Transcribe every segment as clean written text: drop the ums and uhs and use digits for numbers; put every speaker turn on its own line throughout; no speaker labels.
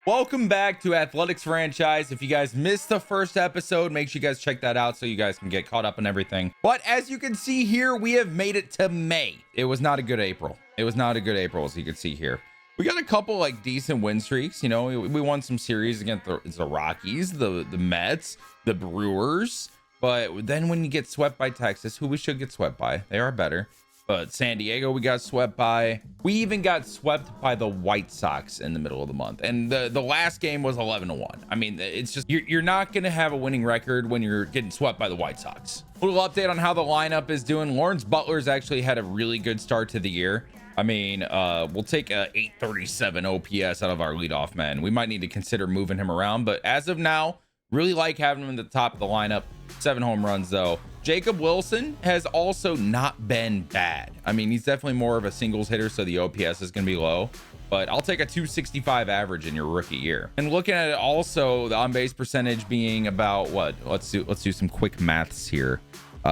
Welcome back to Athletics Franchise. If you guys missed the first episode, make sure you guys check that out so you guys can get caught up on everything. But as you can see here, we have made it to May. It was not a good April. As you can see here. We got a couple like decent win streaks. You know, we won some series against the Rockies, the Mets, the Brewers. But then when you get swept by Texas, who we should get swept by, they are better. But San Diego, we got swept by. We even got swept by the White Sox in the middle of the month. And the last game was 11-1. I mean, it's just, you're not going to have a winning record when you're getting swept by the White Sox. A little update on how the lineup is doing. Lawrence Butler's actually had a really good start to the year. I mean, we'll take a 837 OPS out of our leadoff man. We might need to consider moving him around. But as of now, really like having him at the top of the lineup. 7 home runs, though. Jacob Wilson has also not been bad. I mean, he's definitely more of a singles hitter, so the OPS is going to be low. But I'll take a 265 average in your rookie year. And looking at it also, the on-base percentage being about what? Let's do some quick maths here.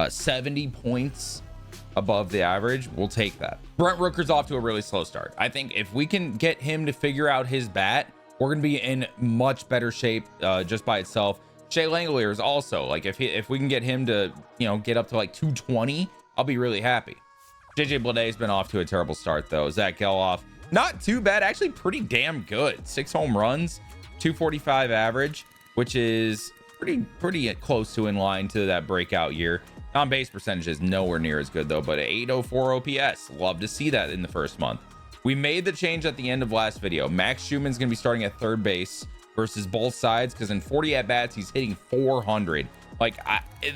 70 points above the average. We'll take that. Brent Rooker's off to a really slow start. I think if we can get him to figure out his bat, we're going to be in much better shape just by itself. Shea Langolier is also like, if we can get him to, you know, get up to like 220, I'll be really happy. JJ Bleday's been off to a terrible start though. Zach Geloff, not too bad, actually pretty damn good. 6 home runs, 245 average, which is pretty close to in line to that breakout year. On base percentage is nowhere near as good though, but 804 OPS. Love to see that in the first month. We made the change at the end of last video. Max Schumann's gonna be starting at third base versus both sides, because in 40 at bats he's hitting 400. Like,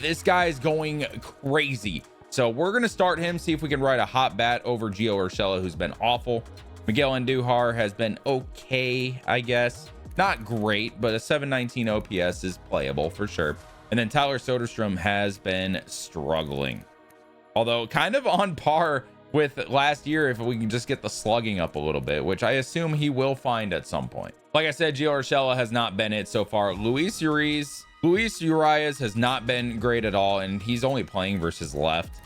this guy is going crazy. So we're gonna start him, see if we can ride a hot bat over Gio Urshela, who's been awful. Miguel Andujar has been okay, I guess, not great, but a 719 OPS is playable for sure. And then Tyler Soderstrom has been struggling, although kind of on par with last year if we can just get the slugging up a little bit, which I assume he will find at some point. Like I said, Gio Urshela has not been it so far. Luis Urias has not been great at all, and he's only playing versus left,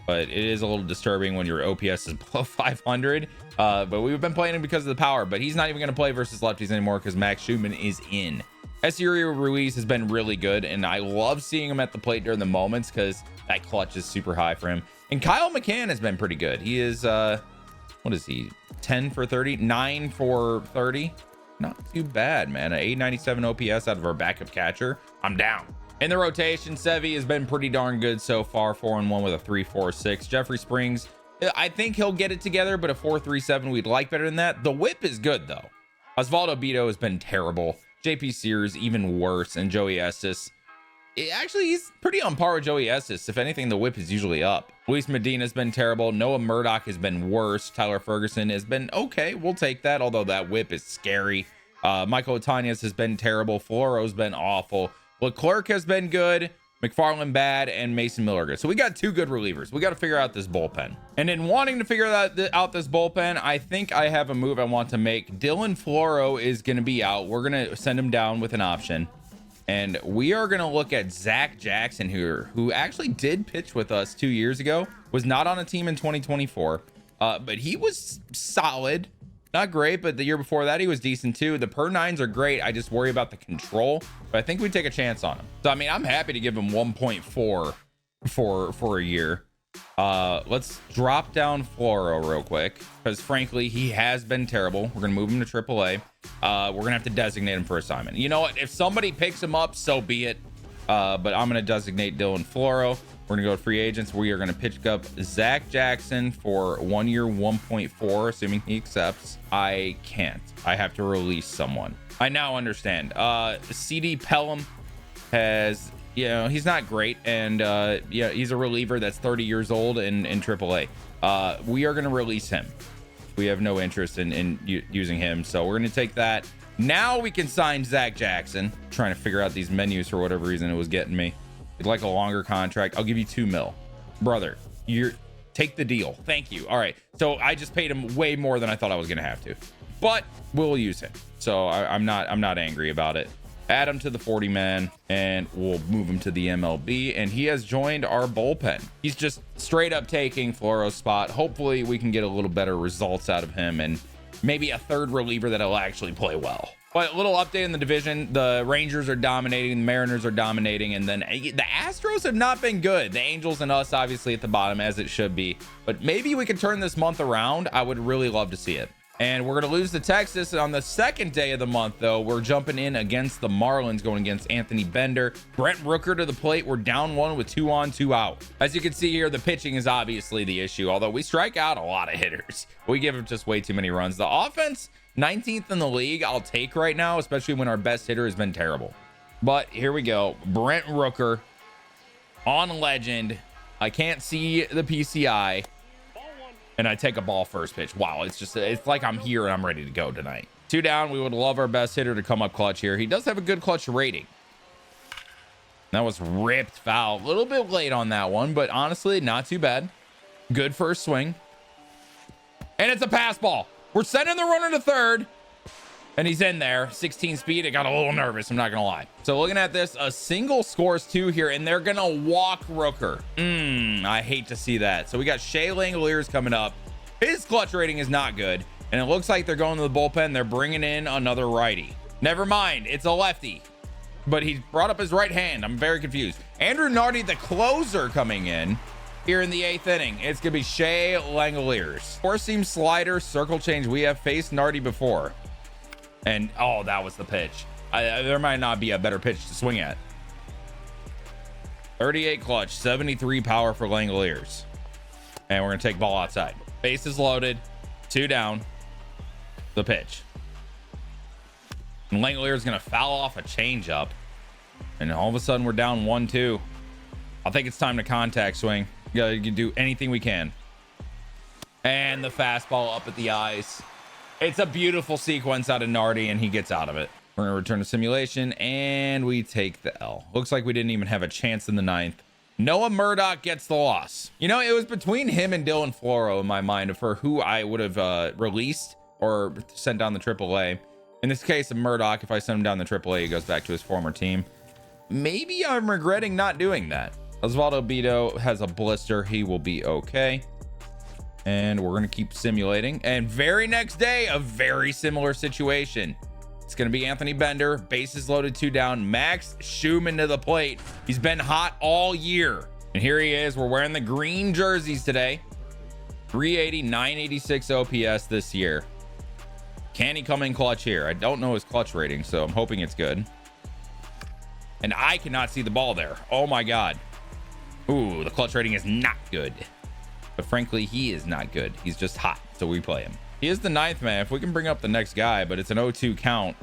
but it is a little disturbing when your OPS is below 500. But we've been playing him because of the power, but he's not even going to play versus lefties anymore because Max Schumann is in. Ezequiel Ruiz has been really good, and I love seeing him at the plate during the moments because that clutch is super high for him. And Kyle McCann has been pretty good. He is what is he, 10 for 30, 9 for 30? Not too bad, man. An 897 OPS out of our backup catcher. I'm down. In the rotation, Sevy has been pretty darn good so far. 4-1 with a 3.46. Jeffrey Springs, I think he'll get it together, but a 4.37 we'd like better than that. The whip is good though. Osvaldo Bido has been terrible. JP Sears even worse, and Joey Estes, actually he's pretty on par with Joey Estes. If anything, the whip is usually up. Luis Medina has been terrible. Noah Murdoch has been worse. Tyler Ferguson has been okay. We'll take that, although that whip is scary. Michael Otañez has been terrible. Floro's been awful. Leclerc has been good. McFarland bad, and Mason Miller good. So we got 2 good relievers. We got to figure out this bullpen. And in wanting to figure out this bullpen, I think I have a move I want to make. Dylan Floro is going to be out. We're going to send him down with an option. And we are going to look at Zach Jackson here, who actually did pitch with us 2 years ago, was not on a team in 2024, but he was solid. Not great, but the year before that, he was decent too. The per 9s are great. I just worry about the control, but I think we take a chance on him. So, I mean, I'm happy to give him 1.4 for a year. Let's drop down Floro real quick, because frankly, he has been terrible. We're going to move him to AAA. We're going to have to designate him for assignment. You know what? If somebody picks him up, so be it. But I'm going to designate Dylan Floro. We're going to go to free agents. We are going to pick up Zach Jackson for 1 year, 1.4, assuming he accepts. I can't. I have to release someone. I now understand. CD Pelham has, you know, he's not great. And yeah, he's a reliever that's 30 years old in AAA. We are going to release him. We have no interest in using him. So we're going to take that. Now we can sign Zach Jackson. I'm trying to figure out these menus for whatever reason it was getting me. You'd like a longer contract? I'll give you $2 million, brother. Take the deal. Thank you. All right. So I just paid him way more than I thought I was going to have to, but we'll use him. So I'm not angry about it. Add him to the 40 man and we'll move him to the MLB, and he has joined our bullpen. He's just straight up taking Floro's spot. Hopefully we can get a little better results out of him and maybe a third reliever that'll actually play well. But a little update in the division. The Rangers are dominating, the Mariners are dominating, and then the Astros have not been good. The Angels and us obviously at the bottom, as it should be. But maybe we could turn this month around. I would really love to see it. And we're going to lose to Texas on the second day of the month, though. We're jumping in against the Marlins, going against Anthony Bender. Brent Rooker to the plate. We're down 1 with 2 on, 2 out. As you can see here, the pitching is obviously the issue, although we strike out a lot of hitters. We give them just way too many runs. The offense, 19th in the league, I'll take right now, especially when our best hitter has been terrible. But here we go. Brent Rooker on legend. I can't see the PCI. And I take a ball first pitch. Wow, it's like I'm here and I'm ready to go tonight. 2 down. We would love our best hitter to come up clutch here. He does have a good clutch rating. That was ripped foul. A little bit late on that one, but honestly, not too bad. Good first swing. And it's a pass ball. We're sending the runner to third. And he's in there. 16 speed. I got a little nervous, I'm not gonna lie. So looking at this, a single scores 2 here, and they're gonna walk Rooker. I hate to see that. So we got Shea Langoliers coming up. His clutch rating is not good, and it looks like they're going to the bullpen. They're bringing in another righty. Never mind, it's a lefty, but he brought up his right hand. I'm very confused. Andrew Nardi, the closer, coming in here in the 8th inning. It's gonna be Shea Langoliers. 4-seam slider, circle change. We have faced Nardi before. And oh, that was the pitch. There might not be a better pitch to swing at. 38 clutch, 73 power for Langoliers. And we're gonna take ball outside. Bases loaded, 2 down. The pitch. And Langoliers gonna foul off a changeup. And all of a sudden we're down 1-2. I think it's time to contact swing. You gotta do anything we can. And the fastball up at the eyes. It's a beautiful sequence out of Nardi, and he gets out of it. We're gonna return to simulation, and we take the L. Looks like we didn't even have a chance in the 9th. Noah Murdoch gets the loss. You know, it was between him and Dylan Floro in my mind for who I would have released or sent down the AAA. In this case of Murdoch, if I send him down the AAA, he goes back to his former team. Maybe I'm regretting not doing that. Osvaldo Bido has a blister. He will be okay. And we're going to keep simulating. And very next day, a very similar situation. It's going to be Anthony Bender, bases loaded, 2 down. Max Schumann to the plate. He's been hot all year. And here he is. We're wearing the green jerseys today. 380, 986 OPS this year. Can he come in clutch here? I don't know his clutch rating, so I'm hoping it's good. And I cannot see the ball there. Oh my God. Ooh, the clutch rating is not good. But frankly, he is not good. He's just hot, so we play him. He is the 9th man. If we can bring up the next guy, but it's an 0-2 count.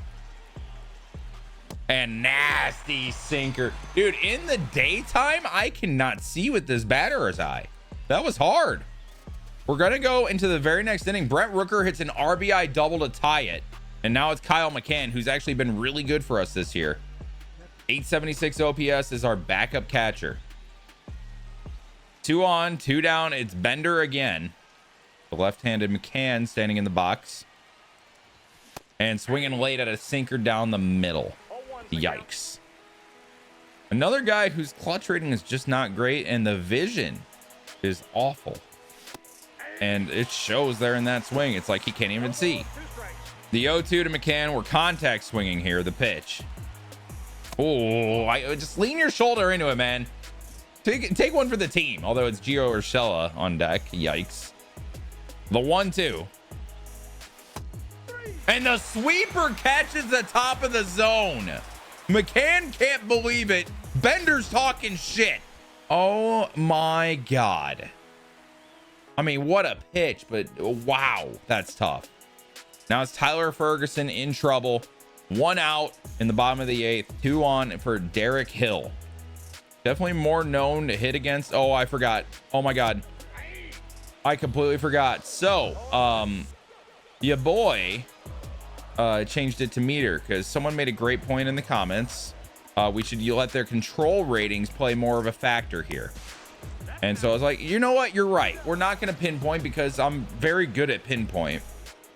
And nasty sinker. Dude, in the daytime, I cannot see with this batter's eye. That was hard. We're going to go into the very next inning. Brent Rooker hits an RBI double to tie it. And now it's Kyle McCann, who's actually been really good for us this year. 876 OPS is our backup catcher. 2 on, 2 down. It's Bender again. The left-handed McCann standing in the box. And swinging late at a sinker down the middle. Yikes. Another guy whose clutch rating is just not great, and the vision is awful. And it shows there in that swing. It's like he can't even see. The 0-2 to McCann. We're contact swinging here. The pitch. Oh, just lean your shoulder into it, man. Take one for the team, although it's Gio Urshela on deck. Yikes. The 1-2. And the sweeper catches the top of the zone. McCann can't believe it. Bender's talking shit. Oh my God. I mean, what a pitch, but wow, that's tough. Now it's Tyler Ferguson in trouble. 1 out in the bottom of the 8th. 2 on for Derek Hill. Definitely more known to hit against. Oh, I forgot. Oh my God. I completely forgot. So, your boy changed it to meter because someone made a great point in the comments. We should let their control ratings play more of a factor here. And so I was like, you know what? You're right. We're not going to pinpoint because I'm very good at pinpoint.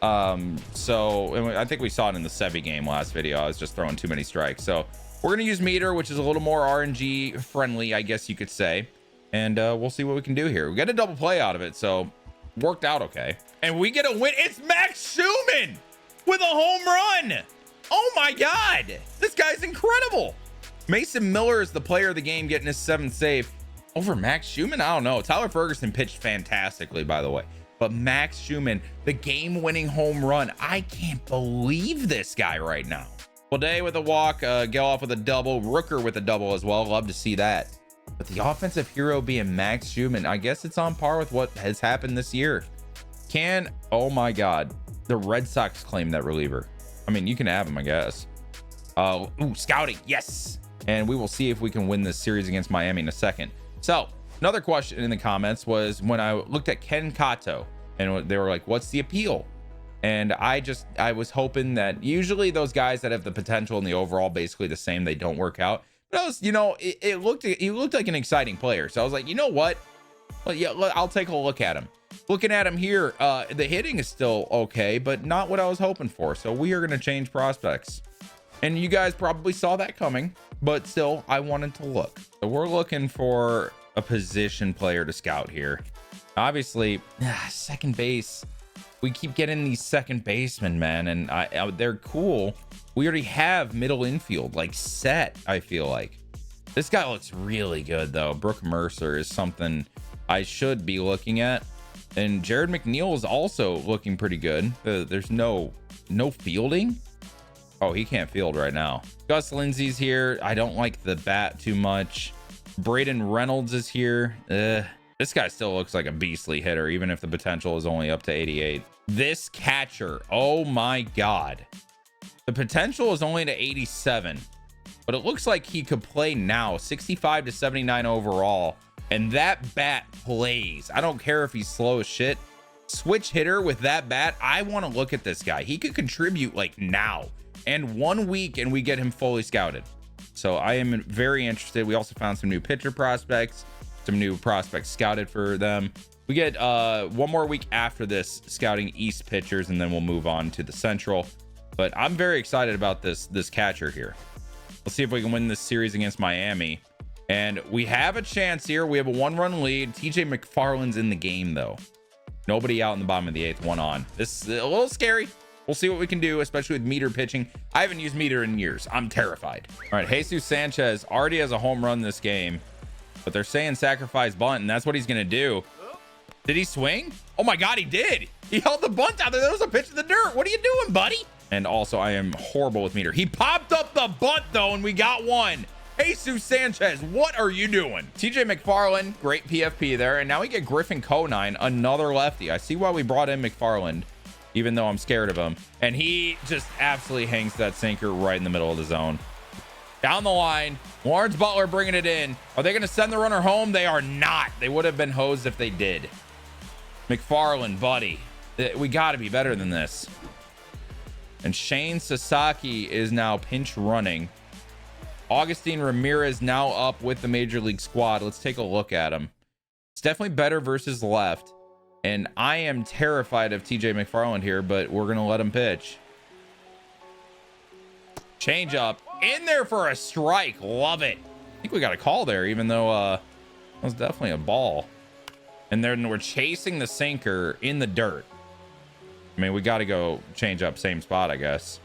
So I think we saw it in the Sevi game last video. I was just throwing too many strikes. So we're going to use meter, which is a little more RNG friendly, I guess you could say. And we'll see what we can do here. We got a double play out of it, so worked out okay. And we get a win. It's Max Schumann with a home run. Oh my God, this guy's incredible. Mason Miller is the player of the game, getting his 7th save over Max Schumann. I don't know. Tyler Ferguson pitched fantastically, by the way, but Max Schumann, the game-winning home run. I can't believe this guy right now. Well, Day with a walk, Geloff with a double, Rooker with a double as well. Love to see that. But the offensive hero being Max Schumann, I guess it's on par with what has happened this year. Oh my God, the Red Sox claim that reliever. I mean, you can have him, I guess. Ooh, scouting, yes. And we will see if we can win this series against Miami in a second. So another question in the comments was when I looked at Ken Kato, and they were like, what's the appeal? And I was hoping that usually those guys that have the potential and the overall basically the same, they don't work out. But I was, he looked like an exciting player. So I was like, you know what? Well, yeah, I'll take a look at him. Looking at him here, the hitting is still okay, but not what I was hoping for. So we are going to change prospects. And you guys probably saw that coming, but still, I wanted to look. So we're looking for a position player to scout here. Obviously, second base. We keep getting these second basemen, man, and they're cool. We already have middle infield, like, set, I feel like. This guy looks really good, though. Brooke Mercer is something I should be looking at. And Jared McNeil is also looking pretty good. There's no fielding. Oh, he can't field right now. Gus Lindsey's here. I don't like the bat too much. Braden Reynolds is here. This guy still looks like a beastly hitter, even if the potential is only up to 88. This catcher, oh my God. The potential is only to 87, but it looks like he could play now. 65 to 79 overall. And that bat plays. I don't care if he's slow as shit. Switch hitter with that bat. I want to look at this guy. He could contribute like now. And 1 week and we get him fully scouted. So I am very interested. We also found some new pitcher prospects, some new prospects scouted for them. We get 1 more week after this scouting East pitchers, and then we'll move on to the Central. But I'm very excited about this catcher here. Let's see if we can win this series against Miami. And we have a chance here. We have a 1-run lead. TJ McFarland's in the game, though. Nobody out in the bottom of the 8th, 1 on. This is a little scary. We'll see what we can do, especially with Meter pitching. I haven't used Meter in years. I'm terrified. All right, Jesus Sanchez already has a home run this game, but they're saying sacrifice bunt, and that's what he's going to do. Did he swing? Oh my God, he did. He held the bunt out there. There was a pitch in the dirt. What are you doing, buddy? And also, I am horrible with Meter. He popped up the bunt, though, and we got one. Jesus Sanchez, what are you doing? TJ McFarland, great PFP there. And now we get Griffin Conine, another lefty. I see why we brought in McFarland, even though I'm scared of him. And he just absolutely hangs that sinker right in the middle of the zone. Down the line, Lawrence Butler bringing it in. Are they going to send the runner home? They are not. They would have been hosed if they did. McFarland, buddy, we got to be better than this. And Shane Sasaki is now pinch running. Augustine Ramirez now up with the major league squad. Let's take a look at him. It's definitely better versus left. And I am terrified of TJ McFarland here, but we're going to let him pitch. Change up in there for a strike. Love it. I think we got a call there, even though that was definitely a ball. And then we're chasing the sinker in the dirt. I mean, we got to go change up same spot, I guess.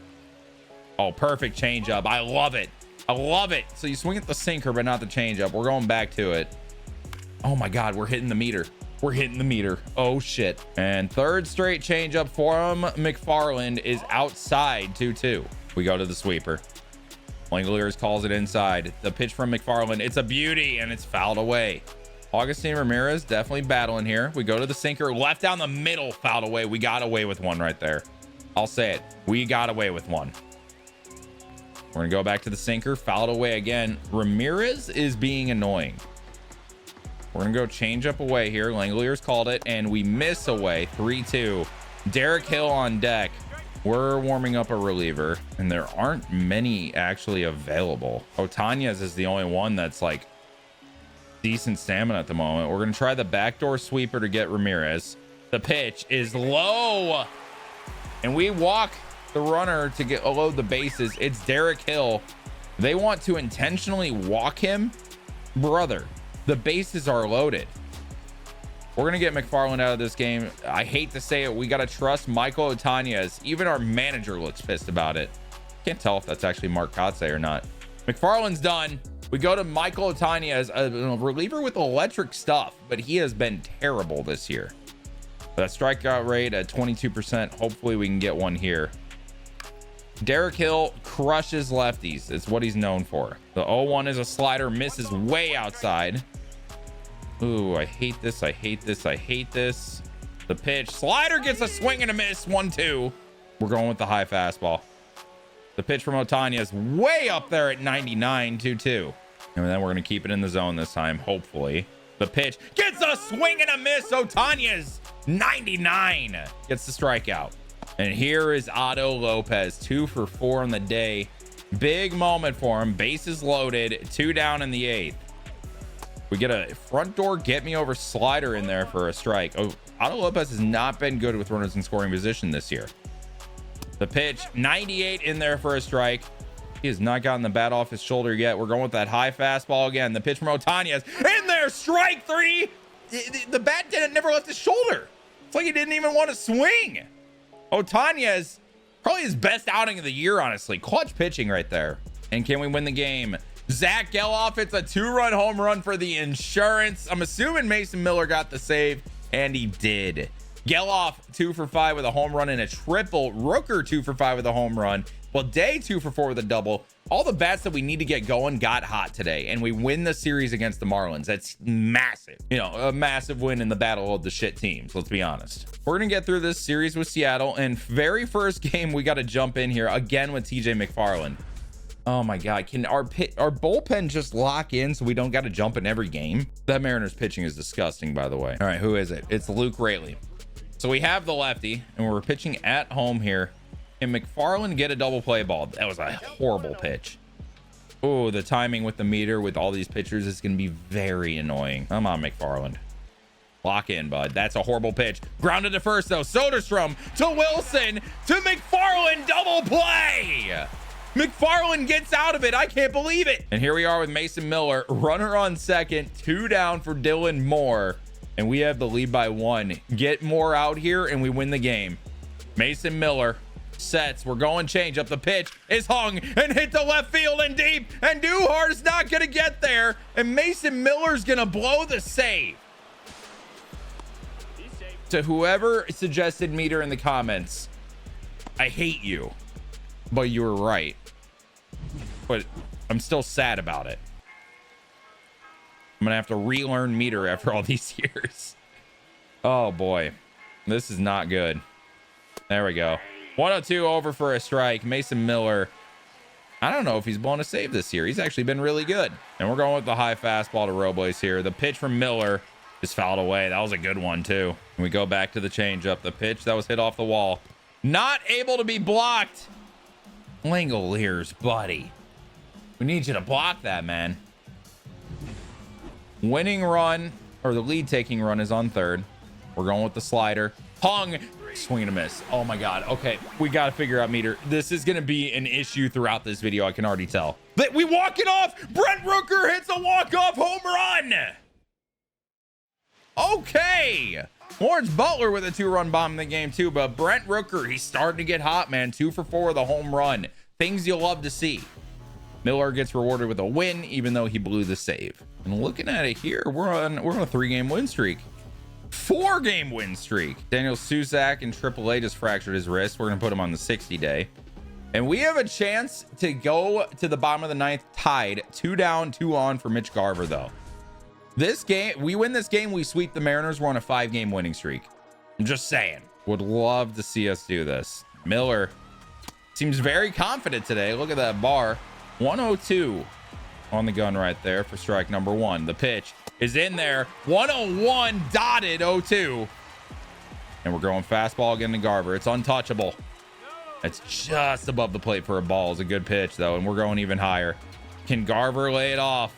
Oh, perfect change up. I love it. I love it. So you swing at the sinker, but not the change up. We're going back to it. Oh my God, we're hitting the meter. We're hitting the meter. Oh shit. And third straight change up for him. McFarland is outside 2-2. We go to the sweeper. Langoliers calls it inside. The pitch from McFarland. It's a beauty and it's fouled away. Augustine Ramirez definitely battling here. We go to the sinker, left down the middle, fouled away. We got away with one right there. I'll say it. We got away with one. We're gonna go back to the sinker, fouled away again. Ramirez is being annoying. We're gonna go change up away here. Langoliers called it and we miss away. 3-2. Derek Hill on deck. We're warming up a reliever and there aren't many actually available. Otanez is the only one that's like decent stamina at the moment. We're gonna try the backdoor sweeper to get Ramirez. The pitch is low and we walk the runner to get load the bases. It's Derek Hill. They want to intentionally walk him. Brother, the bases are loaded. We're gonna get McFarland out of this game. I hate to say it, we gotta trust Michael Otanez. Even our manager looks pissed about it. Can't tell if that's actually Mark Kotze or not. McFarland's done. We go to Michael Otani as a reliever with electric stuff, but he has been terrible this year. That strikeout rate at 22%. Hopefully we can get one here. Derek Hill crushes lefties. It's what he's known for. The 0-1 is a slider, misses way outside. Ooh, I hate this. I hate this. I hate this. The pitch. Slider gets a swing and a miss. 1-2. We're going with the high fastball. The pitch from Otani is way up there at 99, 2-2. And then we're going to keep it in the zone this time, hopefully. The pitch gets a swing and a miss. Otani is 99. Gets the strikeout. And here is Otto Lopez, 2 for 4 on the day. Big moment for him. Bases loaded. 2 down in the 8th. We get a front door get me over slider in there for a strike. Oh, Otto Lopez has not been good with runners in scoring position this year. The pitch, 98 in there for a strike. He has not gotten the bat off his shoulder yet. We're going with that high fastball again. The pitch from Otani is in there. Strike 3. The bat never left his shoulder. It's like he didn't even want to swing. Otani is probably his best outing of the year, honestly. Clutch pitching right there. And can we win the game? Zach Geloff, it's a 2-run home run for the insurance. I'm assuming Mason Miller got the save, and he did. Geloff 2 for 5 with a home run and a triple. Rooker 2 for 5 with a home run. Well, Day 2 for 4 with a double. All the bats that we need to get going got hot today, and we win the series against the Marlins. That's massive. You know, a massive win in the battle of the shit teams. Let's be honest. We're gonna get through this series with Seattle, and very first game we got to jump in here again with TJ McFarland. Oh my god, can our bullpen just lock in so we don't got to jump in every game? That Mariners pitching is disgusting, by the way. All right, who is it? It's Luke Raley. So we have the lefty, and we're pitching at home here. Can McFarland get a double play ball? That was a horrible pitch. Oh, the timing with the meter with all these pitchers is going to be very annoying. Come on, McFarland. Lock in, bud. That's a horrible pitch. Grounded to first, though. Soderstrom to Wilson to McFarland. Double play. McFarland gets out of it. I can't believe it. And here we are with Mason Miller. Runner on second. 2 down for Dylan Moore. And we have the lead by 1. Get Moore out here, and we win the game. Mason Miller sets. We're going change up. The pitch is hung and hit the left field and deep. And Duhart is not going to get there. And Mason Miller's going to blow the save. To whoever suggested meter in the comments, I hate you. But you were right. But I'm still sad about it. I'm gonna have to relearn meter after all these years. Oh boy, this is not good. There we go. 102 over for a strike. Mason Miller, I don't know if he's blown a save this year. He's actually been really good. And we're going with the high fastball to Robles here. The pitch from Miller is fouled away. That was a good one too. And we go back to the changeup. The pitch that was hit off the wall, not able to be blocked. Langoliers, buddy, we need you to block that, man. Winning run, or the lead taking run, is on third. We're going with the slider. Hung, swing and a miss. Oh my god. Okay, we got to figure out meter. This is going to be an issue throughout this video. I can already tell. But we walk it off. Brent Rooker hits a walk-off home run. Okay. Lawrence Butler with a 2-run bomb in the game too, but Brent Rooker, he's starting to get hot, man. 2 for 4 with a home run. Things you'll love to see. Miller gets rewarded with a win, even though he blew the save. And looking at it here, we're on a 3-game win streak. 4-game win streak. Daniel Susak in AAA just fractured his wrist. We're gonna put him on the 60-day. And we have a chance to go to the bottom of the 9th tied. 2 down, 2 on for Mitch Garver, though. This game, we win this game, we sweep the Mariners. We're on a 5-game winning streak. I'm just saying. Would love to see us do this. Miller seems very confident today. Look at that bar. 102 on the gun right there for strike number 1. The pitch is in there. 101 dotted 0-2. And we're going fastball again to Garver. It's untouchable. It's just above the plate for a ball. It's a good pitch, though, and we're going even higher. Can Garver lay it off?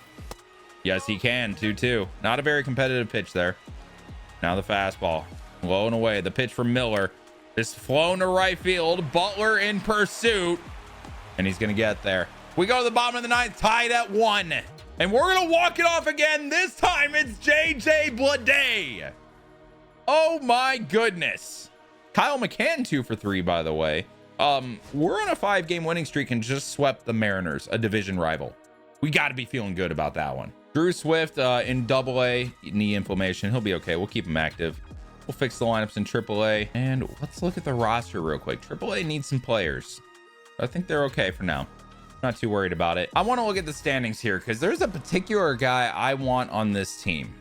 Yes, he can. 2-2. Not a very competitive pitch there. Now the fastball. Low and away. The pitch from Miller is flown to right field. Butler in pursuit. And he's going to get there. We go to the bottom of the 9th, tied at 1. And we're going to walk it off again. This time it's JJ Bleday. Oh my goodness. Kyle McCann 2 for 3, by the way. We're on a 5-game winning streak and just swept the Mariners, a division rival. We got to be feeling good about that one. Drew Swift in AA, knee inflammation. He'll be okay. We'll keep him active. We'll fix the lineups in AAA. And let's look at the roster real quick. AAA needs some players. I think they're okay for now. Not too worried about it. I want to look at the standings here because there's a particular guy I want on this team.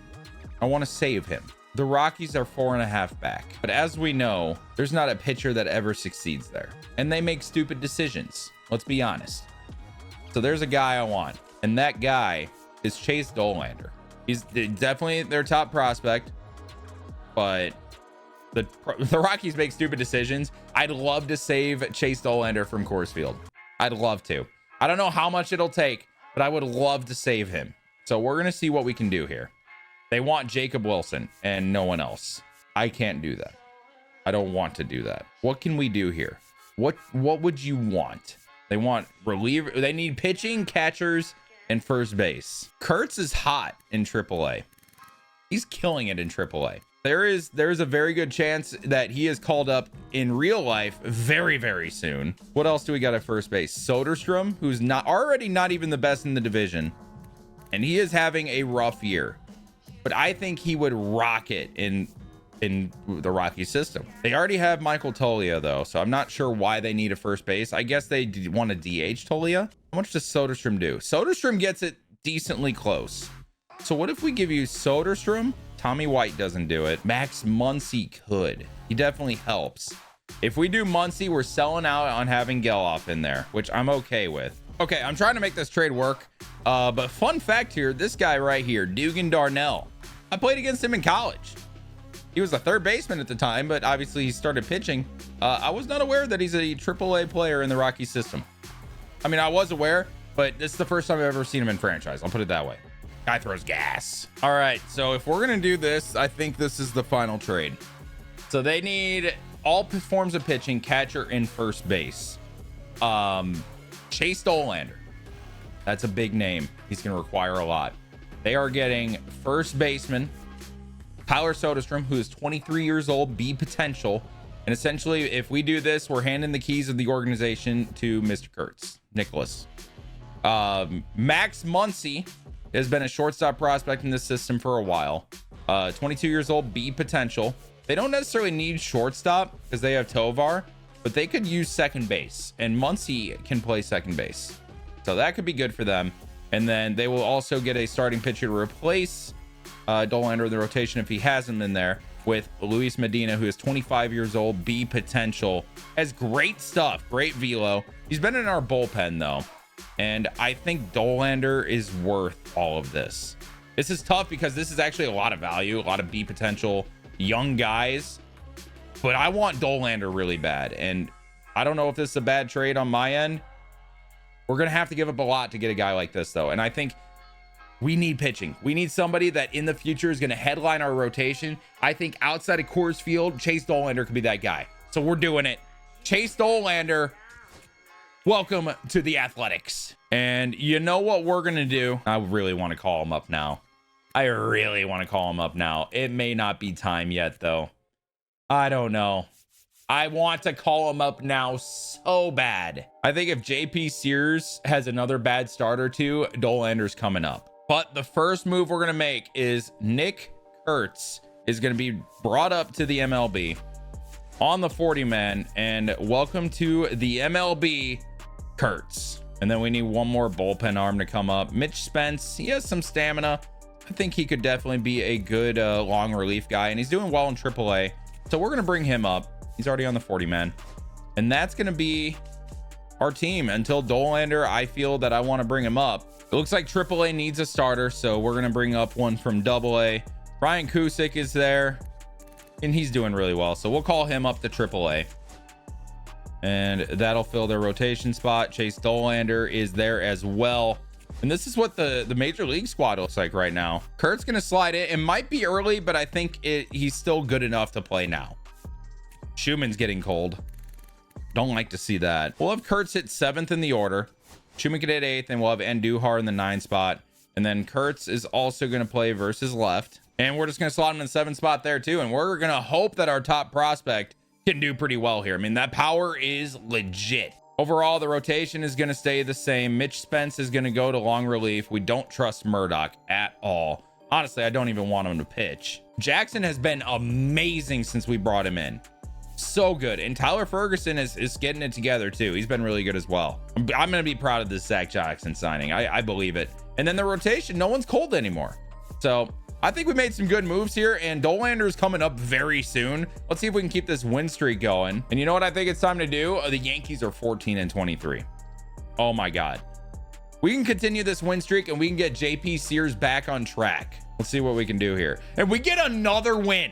I want to save him. The Rockies are 4.5 back, but as we know, there's not a pitcher that ever succeeds there, and they make stupid decisions. Let's be honest. So there's a guy I want, and that guy is Chase Dollander. He's definitely their top prospect, but the Rockies make stupid decisions. I'd love to save Chase Dollander from Coors Field. I'd love to. I don't know how much it'll take, but I would love to save him. So we're going to see what we can do here. They want Jacob Wilson and no one else. I can't do that. I don't want to do that. What can we do here? What would you want? They want reliever. They need pitching, catchers, and first base. Kurtz is hot in AAA. He's killing it in AAA. There's a very good chance that he is called up in real life very, very soon. What else do we got at first base? Soderstrom, who's not even the best in the division, and he is having a rough year. But I think he would rock it in the Rocky system. They already have Michael Toglia though, so I'm not sure why they need a first base. I guess they want to DH Toglia. How much does Soderstrom do? Soderstrom gets it decently close. So what if we give you Soderstrom? Tommy White doesn't do it. Max Muncy could. He definitely helps. If we do Muncy, we're selling out on having Geloff in there, which I'm okay with. Okay, I'm trying to make this trade work. But fun fact here, this guy right here, Dugan Darnell. I played against him in college. He was a third baseman at the time, but obviously he started pitching. I was not aware that he's a AAA player in the Rocky system. I mean, I was aware, but this is the first time I've ever seen him in franchise. I'll put it that way. Guy throws gas. All right, so if we're gonna do this, I think this is the final trade. So they need all forms of pitching, catcher, and first base. Chase Dollander. That's a big name. He's gonna require a lot. They are getting first baseman Tyler Soderstrom, who is 23 years old, B potential. And essentially, if we do this, we're handing the keys of the organization to Mr. Kurtz, Nicholas. Max Muncy has been a shortstop prospect in this system for a while. 22 years old, B potential. They don't necessarily need shortstop because they have Tovar, but they could use second base, and Muncy can play second base. So that could be good for them. And then they will also get a starting pitcher to replace Dollander in the rotation if he has him in there, with Luis Medina, who is 25 years old, B potential. Has great stuff, great velo. He's been in our bullpen though, and I think Dollander is worth all of this. This is tough because this is actually a lot of value, a lot of B potential young guys, but I want Dollander really bad, and I don't know if this is a bad trade on my end. We're gonna have to give up a lot to get a guy like this though, and I think we need pitching. We need somebody that in the future is going to headline our rotation. I think outside of Coors Field, Chase Dollander could be that guy. So we're doing it. Chase Dollander, welcome to the Athletics. And you know what we're going to do? I really want to call him up now. I really want to call him up now. It may not be time yet, though. I don't know. I want to call him up now so bad. I think if JP Sears has another bad start or two, Dollander's coming up. But the first move we're going to make is Nick Kurtz is going to be brought up to the MLB on the 40-man. And welcome to the MLB, Kurtz. And then we need one more bullpen arm to come up. Mitch Spence, he has some stamina. I think he could definitely be a good long relief guy. And he's doing well in AAA. So we're going to bring him up. He's already on the 40-man. And that's going to be our team until Dollander, I feel that I want to bring him up. It looks like AAA needs a starter, so we're going to bring up one from AA. Ryan Cusick is there, and he's doing really well, so we'll call him up to AAA. And that'll fill their rotation spot. Chase Dollander is there as well. And this is what the Major League squad looks like right now. Kurt's going to slide in. It might be early, but I think he's still good enough to play now. Schumann's getting cold. Don't like to see that. We'll have Kurtz hit 7th in the order. Schumann can hit 8th, and we'll have Andujar in the 9 spot. And then Kurtz is also going to play versus left. And we're just going to slot him in the 7 spot there too. And we're going to hope that our top prospect can do pretty well here. I mean, that power is legit. Overall, the rotation is going to stay the same. Mitch Spence is going to go to long relief. We don't trust Murdoch at all. Honestly, I don't even want him to pitch. Jackson has been amazing since we brought him in. So good. And Tyler Ferguson is getting it together too. He's been really good as well. I'm going to be proud of this Zach Jackson signing. I believe it. And then the rotation, no one's cold anymore. So I think we made some good moves here, and Dollander is coming up very soon. Let's see if we can keep this win streak going. And you know what I think it's time to do? The Yankees are 14-23. Oh my God. We can continue this win streak and we can get JP Sears back on track. Let's see what we can do here. And we get another win.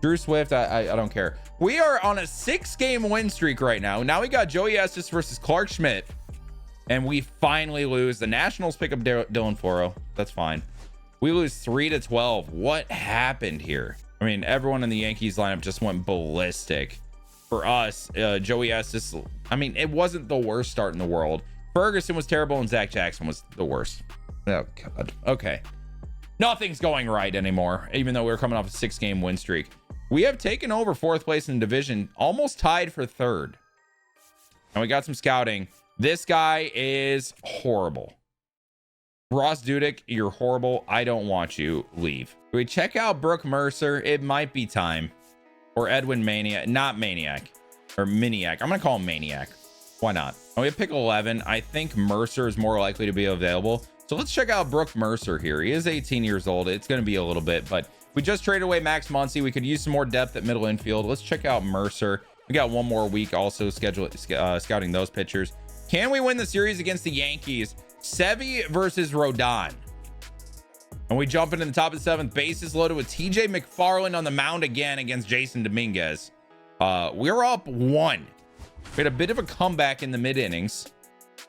Drew Swift, I don't care. We are on a 6-game win streak right now. Now we got Joey Estes versus Clark Schmidt. And we finally lose. The Nationals pick up Dylan Floro. That's fine. We lose 3-12. What happened here? I mean, everyone in the Yankees lineup just went ballistic. For us, Joey Estes, I mean, it wasn't the worst start in the world. Ferguson was terrible and Zach Jackson was the worst. Oh, God. Okay. Nothing's going right anymore, even though we were coming off a 6-game win streak. We have taken over 4th place in the division, almost tied for 3rd. And we got some scouting. This guy is horrible. Ross Dudek, you're horrible. I don't want you. Leave. Do we check out Brooke Mercer? It might be time. Or Edwin Maniac. Not Maniac. Or Miniac. I'm going to call him Maniac. Why not? Oh, we have pick 11. I think Mercer is more likely to be available. So let's check out Brooke Mercer here. He is 18 years old. It's going to be a little bit, but we just traded away Max Muncy. We could use some more depth at middle infield. Let's check out Mercer. We got one more week also scouting those pitchers. Can we win the series against the Yankees? Sevy versus Rodon. And we jump into the top of the 7th. Bases loaded with TJ McFarland on the mound again against Jason Dominguez. We're up 1. We had a bit of a comeback in the mid innings.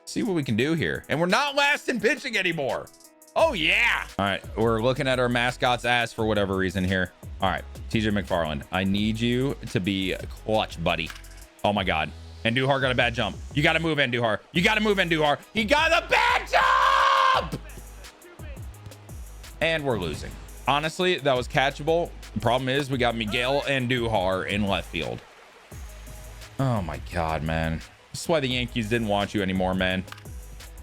See what we can do here. And we're not last in pitching anymore. Oh yeah. All right. We're looking at our mascot's ass for whatever reason here. All right. TJ McFarland, I need you to be clutch, buddy. Oh my God. Andujar got a bad jump. You got to move, Andujar. You got to move, Andujar. He got a bad jump. And we're losing. Honestly, that was catchable. The problem is we got Miguel Andujar in left field. Oh my God, man. This is why the Yankees didn't want you anymore, man.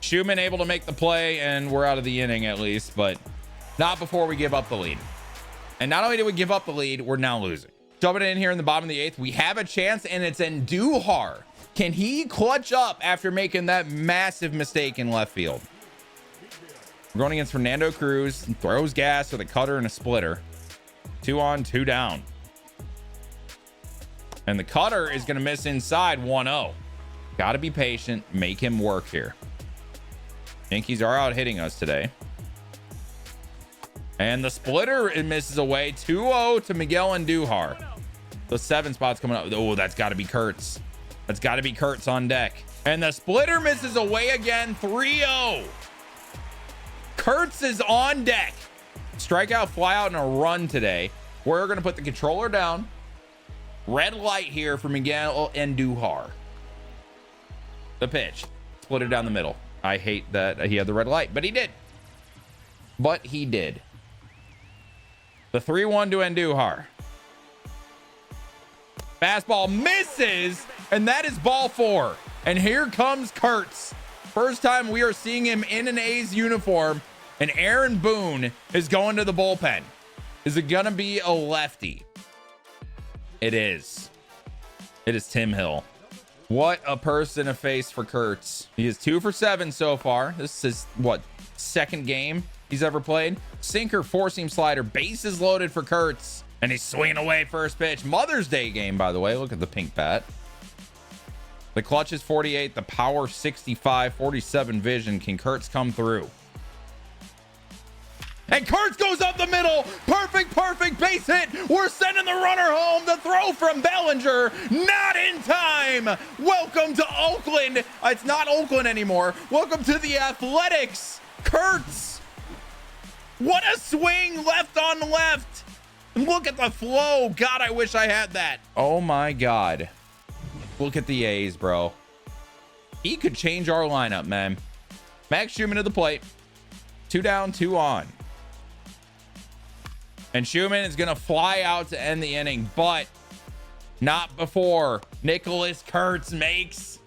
Schumann able to make the play, and we're out of the inning at least, but not before we give up the lead. And not only did we give up the lead, we're now losing. Jumping in here in the bottom of the 8th, we have a chance, and it's Andujar. Can he clutch up after making that massive mistake in left field? We're going against Fernando Cruz. Throws gas with a cutter and a splitter. 2 on, 2 down. And the cutter is going to miss inside 1-0. Got to be patient. Make him work here. Yankees are out hitting us today. And the splitter, it misses away. 2-0 to Miguel Andujar. The 7 spot's coming up. Oh, that's got to be Kurtz. That's got to be Kurtz on deck. And the splitter misses away again. 3-0. Kurtz is on deck. Strikeout, fly out, and a run today. We're going to put the controller down. Red light here for Miguel Andujar. The pitch. Split it down the middle. I hate that he had the red light, but he did. But he did. The 3-1 to Andujar. Fastball misses, and that is ball 4. And here comes Kurtz. First time we are seeing him in an A's uniform, and Aaron Boone is going to the bullpen. Is it gonna be a lefty? It is. It is Tim Hill. What a person to face for Kurtz. He is 2 for 7 so far. This is what, 2nd game he's ever played. Sinker, 4-seam slider, bases loaded for Kurtz, and he's swinging away first pitch. Mother's Day game, by the way. Look at the pink bat. The clutch is 48, the power 65, 47 vision. Can Kurtz come through? And Kurtz goes up the middle. Perfect base hit. We're sending the runner home. The throw from Bellinger, not in time. Welcome to Oakland. It's not Oakland anymore. Welcome to the Athletics. Kurtz. What a swing, left on left. Look at the flow. God, I wish I had that. Oh my God. Look at the A's, bro. He could change our lineup, man. Max Schumann to the plate. 2 down, 2 on. And Schumann is going to fly out to end the inning, but Not before Nicholas Kurtz makes.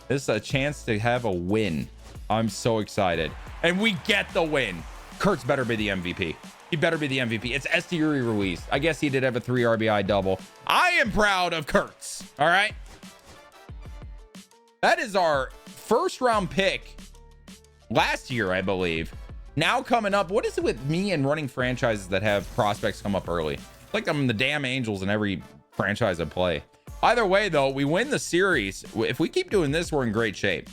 This is a chance to have a win. I'm so excited. And we get the win. Kurtz better be the MVP. He better be the MVP. It's Esteury Ruiz. I guess he did have a 3 RBI double. I am proud of Kurtz. All right. That is our first round pick last year, I believe. Now coming up, what is it with me and running franchises that have prospects come up early? Like I'm the damn Angels in every franchise I play. Either way, though, we win the series. If we keep doing this, we're in great shape.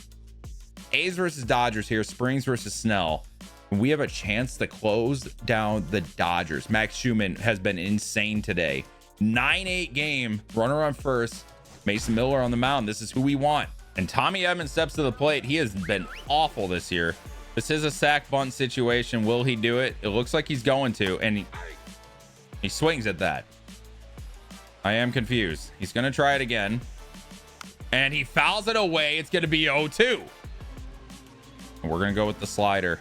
A's versus Dodgers here. Springs versus Snell. We have a chance to close down the Dodgers. Max Schumann has been insane today. 9-8 game. Runner on first. Mason Miller on the mound. This is who we want. And Tommy Edman steps to the plate. He has been awful this year. This is a sack bunt situation. Will he do it? It looks like he's going to. And he swings at that. I am confused. He's going to try it again. And he fouls it away. It's going to be 0-2. And we're going to go with the slider.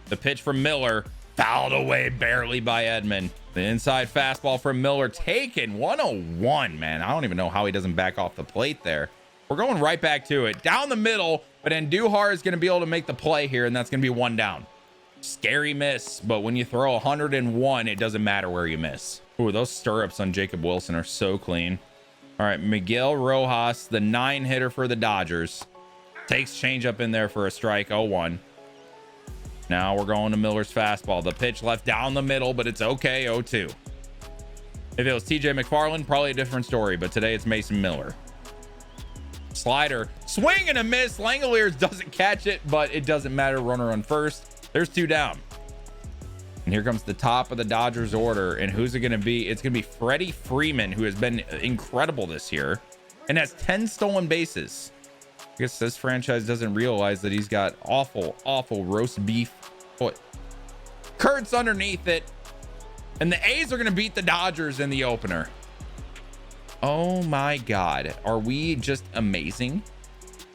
The pitch from Miller, fouled away barely by Edman. The inside fastball from Miller taken 101, man. I don't even know how he doesn't back off the plate there. We're going right back to it. Down the middle, but Andujar is going to be able to make the play here, and that's going to be 1 down. Scary miss, but when you throw 101, it doesn't matter where you miss. Ooh, those stirrups on Jacob Wilson are so clean. All right, Miguel Rojas, the 9 hitter for the Dodgers. Takes changeup in there for a strike, 0-1. Now we're going to Miller's fastball. The pitch left down the middle, but it's okay, 0-2. If it was TJ McFarland, probably a different story, but today it's Mason Miller. Slider, swing and a miss. Langoliers doesn't catch it, but it doesn't matter. Runner on first. There's 2 down. And here comes the top of the Dodgers order. And who's it going to be? It's going to be Freddie Freeman, who has been incredible this year and has 10 stolen bases. I guess this franchise doesn't realize that he's got awful roast beef foot. Kurtz underneath it. And the A's are going to beat the Dodgers in the opener. Oh my God. Are we just amazing?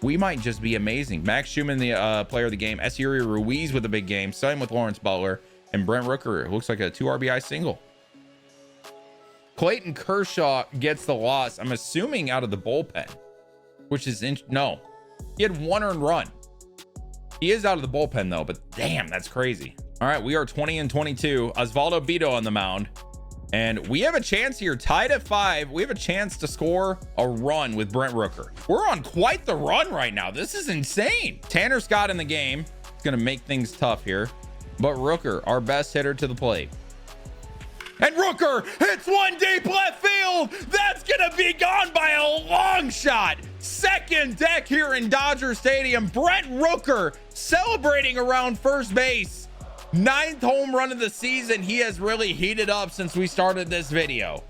We might just be amazing. Max Schumann, the player of the game. Esteury Ruiz with a big game. Same with Lawrence Butler. And Brent Rooker looks like a 2 RBI single. Clayton Kershaw gets the loss. I'm assuming out of the bullpen, which is no. He had 1 earned run. He is out of the bullpen though, but damn, that's crazy. All right, we are 20-22. Osvaldo Bido on the mound. And we have a chance here, tied at 5. We have a chance to score a run with Brent Rooker. We're on quite the run right now. This is insane. Tanner Scott in the game. It's going to make things tough here. But Rooker, our best hitter to the plate. And Rooker hits one deep left field. That's going to be gone by a long shot. Second deck here in Dodger Stadium. Brent Rooker celebrating around first base. 9th home run of the season. He has really heated up since we started this video.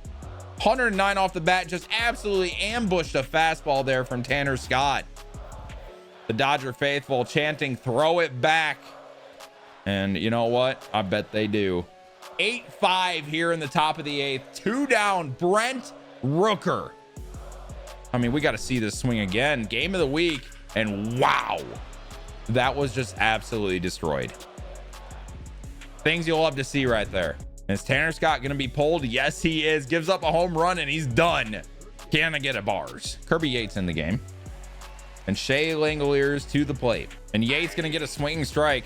109 off the bat, just absolutely ambushed a fastball there from Tanner Scott. The Dodger faithful chanting, throw it back. And you know what? I bet they do. 8-5 here in the top of the 8th. 2 down, Brent Rooker. I mean, we got to see this swing again. Game of the week. And wow, that was just absolutely destroyed. Things you'll love to see right there. Is Tanner Scott going to be pulled? Yes, he is. Gives up a home run and he's done. Can I get a bars? Kirby Yates in the game. And Shea Langoliers to the plate. And Yates going to get a swinging strike.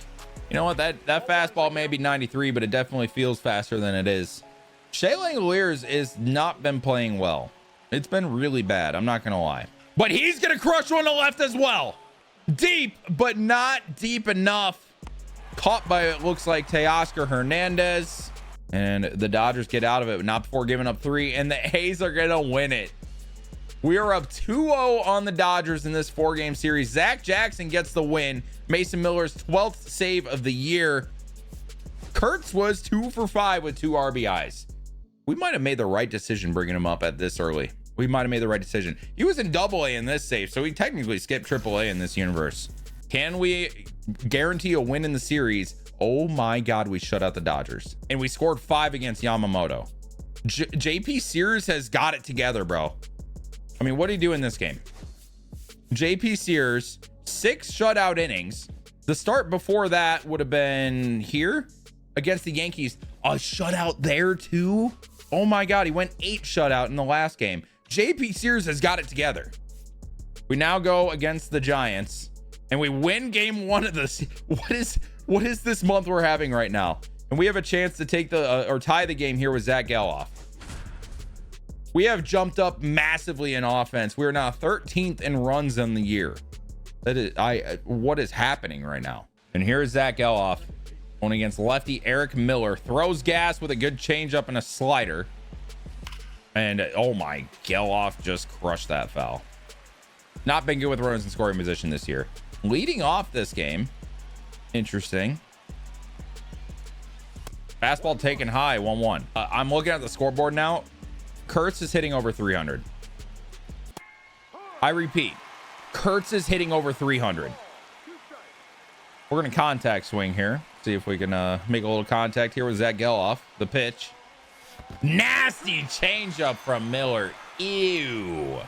You know what? That fastball may be 93, but it definitely feels faster than it is. Shea Langoliers has not been playing well. It's been really bad. I'm not going to lie. But he's going to crush one to left as well. Deep, but not deep enough. Caught by, it looks like, Teoscar Hernandez. And the Dodgers get out of it, but not before giving up 3. And the A's are going to win it. We are up 2-0 on the Dodgers in this 4-game series. Zach Jackson gets the win. Mason Miller's 12th save of the year. Kurtz was 2 for 5 with 2 RBIs. We might have made the right decision bringing him up at this early. We might have made the right decision. He was in AA in this save, so he technically skipped AAA in this universe. Can we guarantee a win in the series? Oh my God, we shut out the Dodgers. And we scored 5 against Yamamoto. JP Sears has got it together, bro. I mean, what did he do in this game? JP Sears, 6 shutout innings. The start before that would have been here against the Yankees. A shutout there too. Oh my God, he went 8 shutout in the last game. JP Sears has got it together. We now go against the Giants and we win game 1 of this. What is this month we're having right now? And we have a chance to take the or tie the game here with Zach Geloff. We have jumped up massively in offense. We are now 13th in runs in the year. That is, what is happening right now? And here's Zach Geloff going against lefty Eric Miller. Throws gas with a good changeup and a slider. And oh my, Geloff just crushed that foul. Not been good with runners in scoring position this year. Leading off this game. Interesting. Fastball taken high, 1-1. I'm looking at the scoreboard now. Kurtz is hitting over 300. I repeat, Kurtz is hitting over 300. We're going to contact swing here. See if we can make a little contact here with Zach Geloff. The pitch. Nasty changeup from Miller. Ew.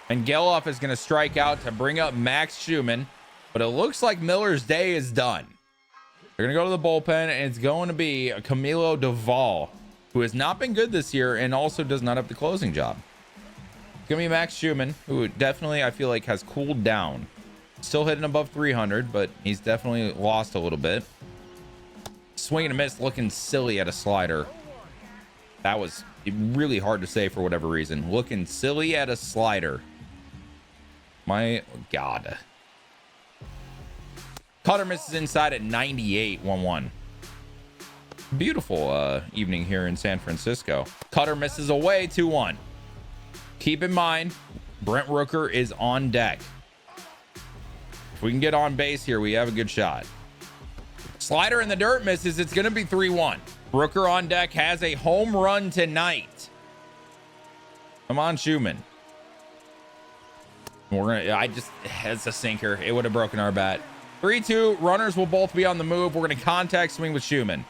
And Geloff is going to strike out to bring up Max Schumann. But it looks like Miller's day is done. They're going to go to the bullpen, and it's going to be Camilo Duvall, who has not been good this year and also does not have the closing job. It's going to be Max Schumann, who definitely, I feel like, has cooled down. Still hitting above 300, but he's definitely lost a little bit. Swing and a miss, looking silly at a slider. That was really hard to say for whatever reason. Looking silly at a slider. My God. Cutter misses inside at 98, 1-1. Beautiful evening here in San Francisco. Cutter misses away, 2-1. Keep in mind, Brent Rooker is on deck. If we can get on base here, we have a good shot. Slider in the dirt misses. It's going to be 3-1. Rooker on deck has a home run tonight. Come on, Schumann. It's a sinker. It would have broken our bat. 3-2. Runners will both be on the move. We're going to contact swing with Schumann.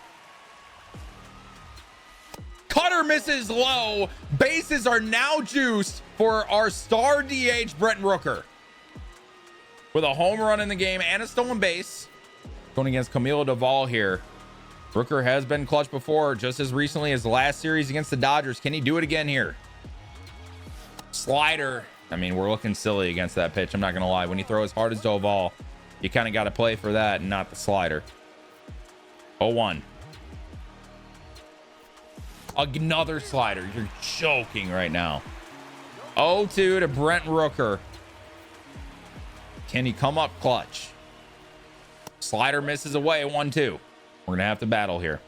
Cutter misses low. Bases are now juiced for our star DH, Brent Rooker. With a home run in the game and a stolen base. Going against Camilo Duvall here. Rooker has been clutch before, just as recently as the last series against the Dodgers. Can he do it again here? Slider. I mean, we're looking silly against that pitch. I'm not going to lie. When you throw as hard as Duvall, you kind of got to play for that and not the slider. 0-1. Another slider. You're joking right now. 0-2 to Brent Rooker. Can he come up clutch? Slider misses away, 1-2. We're going to have to battle here.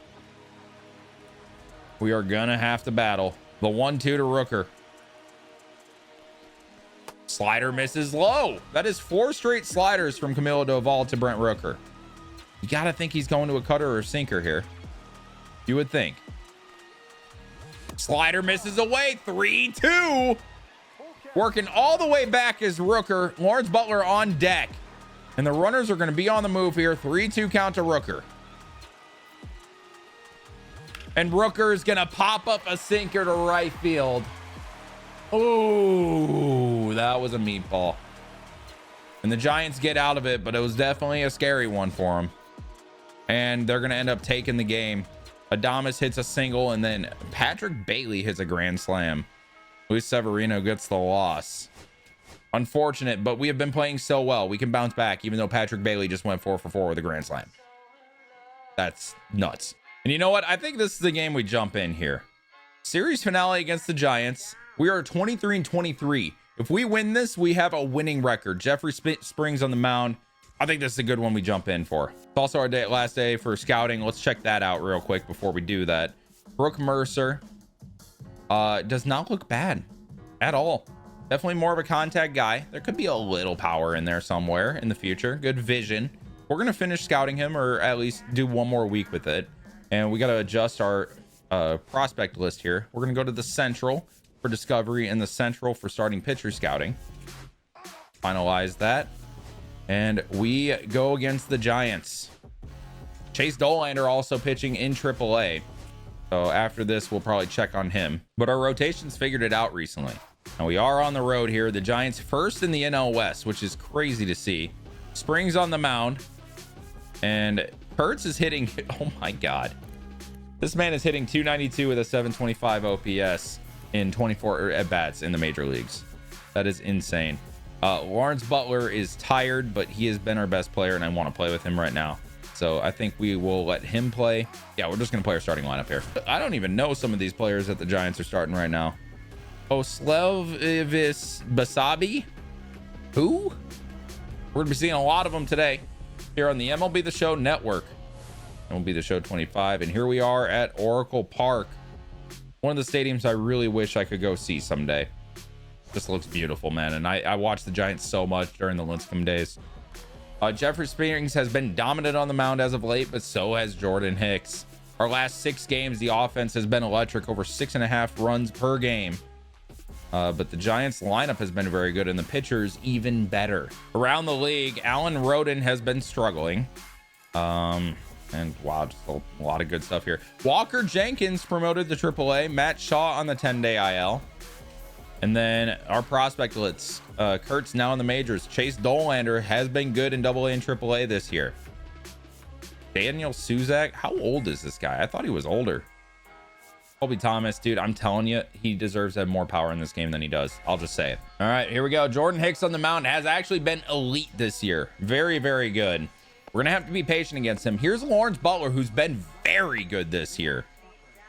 We are going to have to battle. The 1-2 to Rooker. Slider misses low. That is 4 straight sliders from Camilo Duvall to Brent Rooker. You got to think he's going to a cutter or a sinker here. You would think. Slider misses away, 3-2. Working all the way back is Rooker. Lawrence Butler on deck. And the runners are going to be on the move here. 3-2 count to Rooker. And Rooker is going to pop up a sinker to right field. Oh, that was a meatball. And the Giants get out of it, but it was definitely a scary one for them. And they're going to end up taking the game. Adames hits a single, and then Patrick Bailey hits a grand slam. Luis Severino gets the loss. Unfortunate, but we have been playing so well. We can bounce back, even though Patrick Bailey just went 4-for-4 with a grand slam. That's nuts. And you know what? I think this is the game we jump in here. Series finale against the Giants. We are 23-23. If we win this, we have a winning record. Jeffrey Springs on the mound. I think this is a good one we jump in for. It's also our last day for scouting. Let's check that out real quick before we do that. Brooke Mercer does not look bad at all. Definitely more of a contact guy. There could be a little power in there somewhere in the future. Good vision. We're going to finish scouting him, or at least do one more week with it. And we got to adjust our prospect list here. We're going to go to the Central for discovery and the Central for starting pitcher scouting. Finalize that. And we go against the Giants. Chase Dolander also pitching in AAA. So after this, we'll probably check on him. But our rotations figured it out recently. And we are on the road here. The Giants first in the NL West, which is crazy to see. Springs on the mound. And Kurtz is hitting. Oh my God. This man is hitting 292 with a 725 OPS in 24 at bats in the major leagues. That is insane. Lawrence Butler is tired, but he has been our best player, and I want to play with him right now. So I think we will let him play. Yeah, we're just going to play our starting lineup here. I don't even know some of these players that the Giants are starting right now. Oslevis Basabi. Who? We're going to be seeing a lot of them today here on the MLB The Show Network. MLB The Show 25. And here we are at Oracle Park. One of the stadiums I really wish I could go see someday. Just looks beautiful, man. And I watched the Giants so much during the Lincecum days. Jeffrey Springs has been dominant on the mound as of late, but so has Jordan Hicks. Our last 6 games, the offense has been electric, over 6.5 runs per game. But the Giants lineup has been very good, and the pitchers even better. Around the league, Alan Roden has been struggling. And wow, just a lot of good stuff here. Walker Jenkins promoted to AAA. Matt Shaw on the 10-day IL. And then our prospect list, Kurt's now in the majors. Chase Dolander has been good in AA and AAA this year. Daniel Suzak, how old is this guy? I thought he was older. Colby Thomas, dude, I'm telling you, he deserves to have more power in this game than he does. I'll just say it. All right, here we go. Jordan Hicks on the mound has actually been elite this year. Very, very good. We're gonna have to be patient against him. Here's Lawrence Butler, who's been very good this year.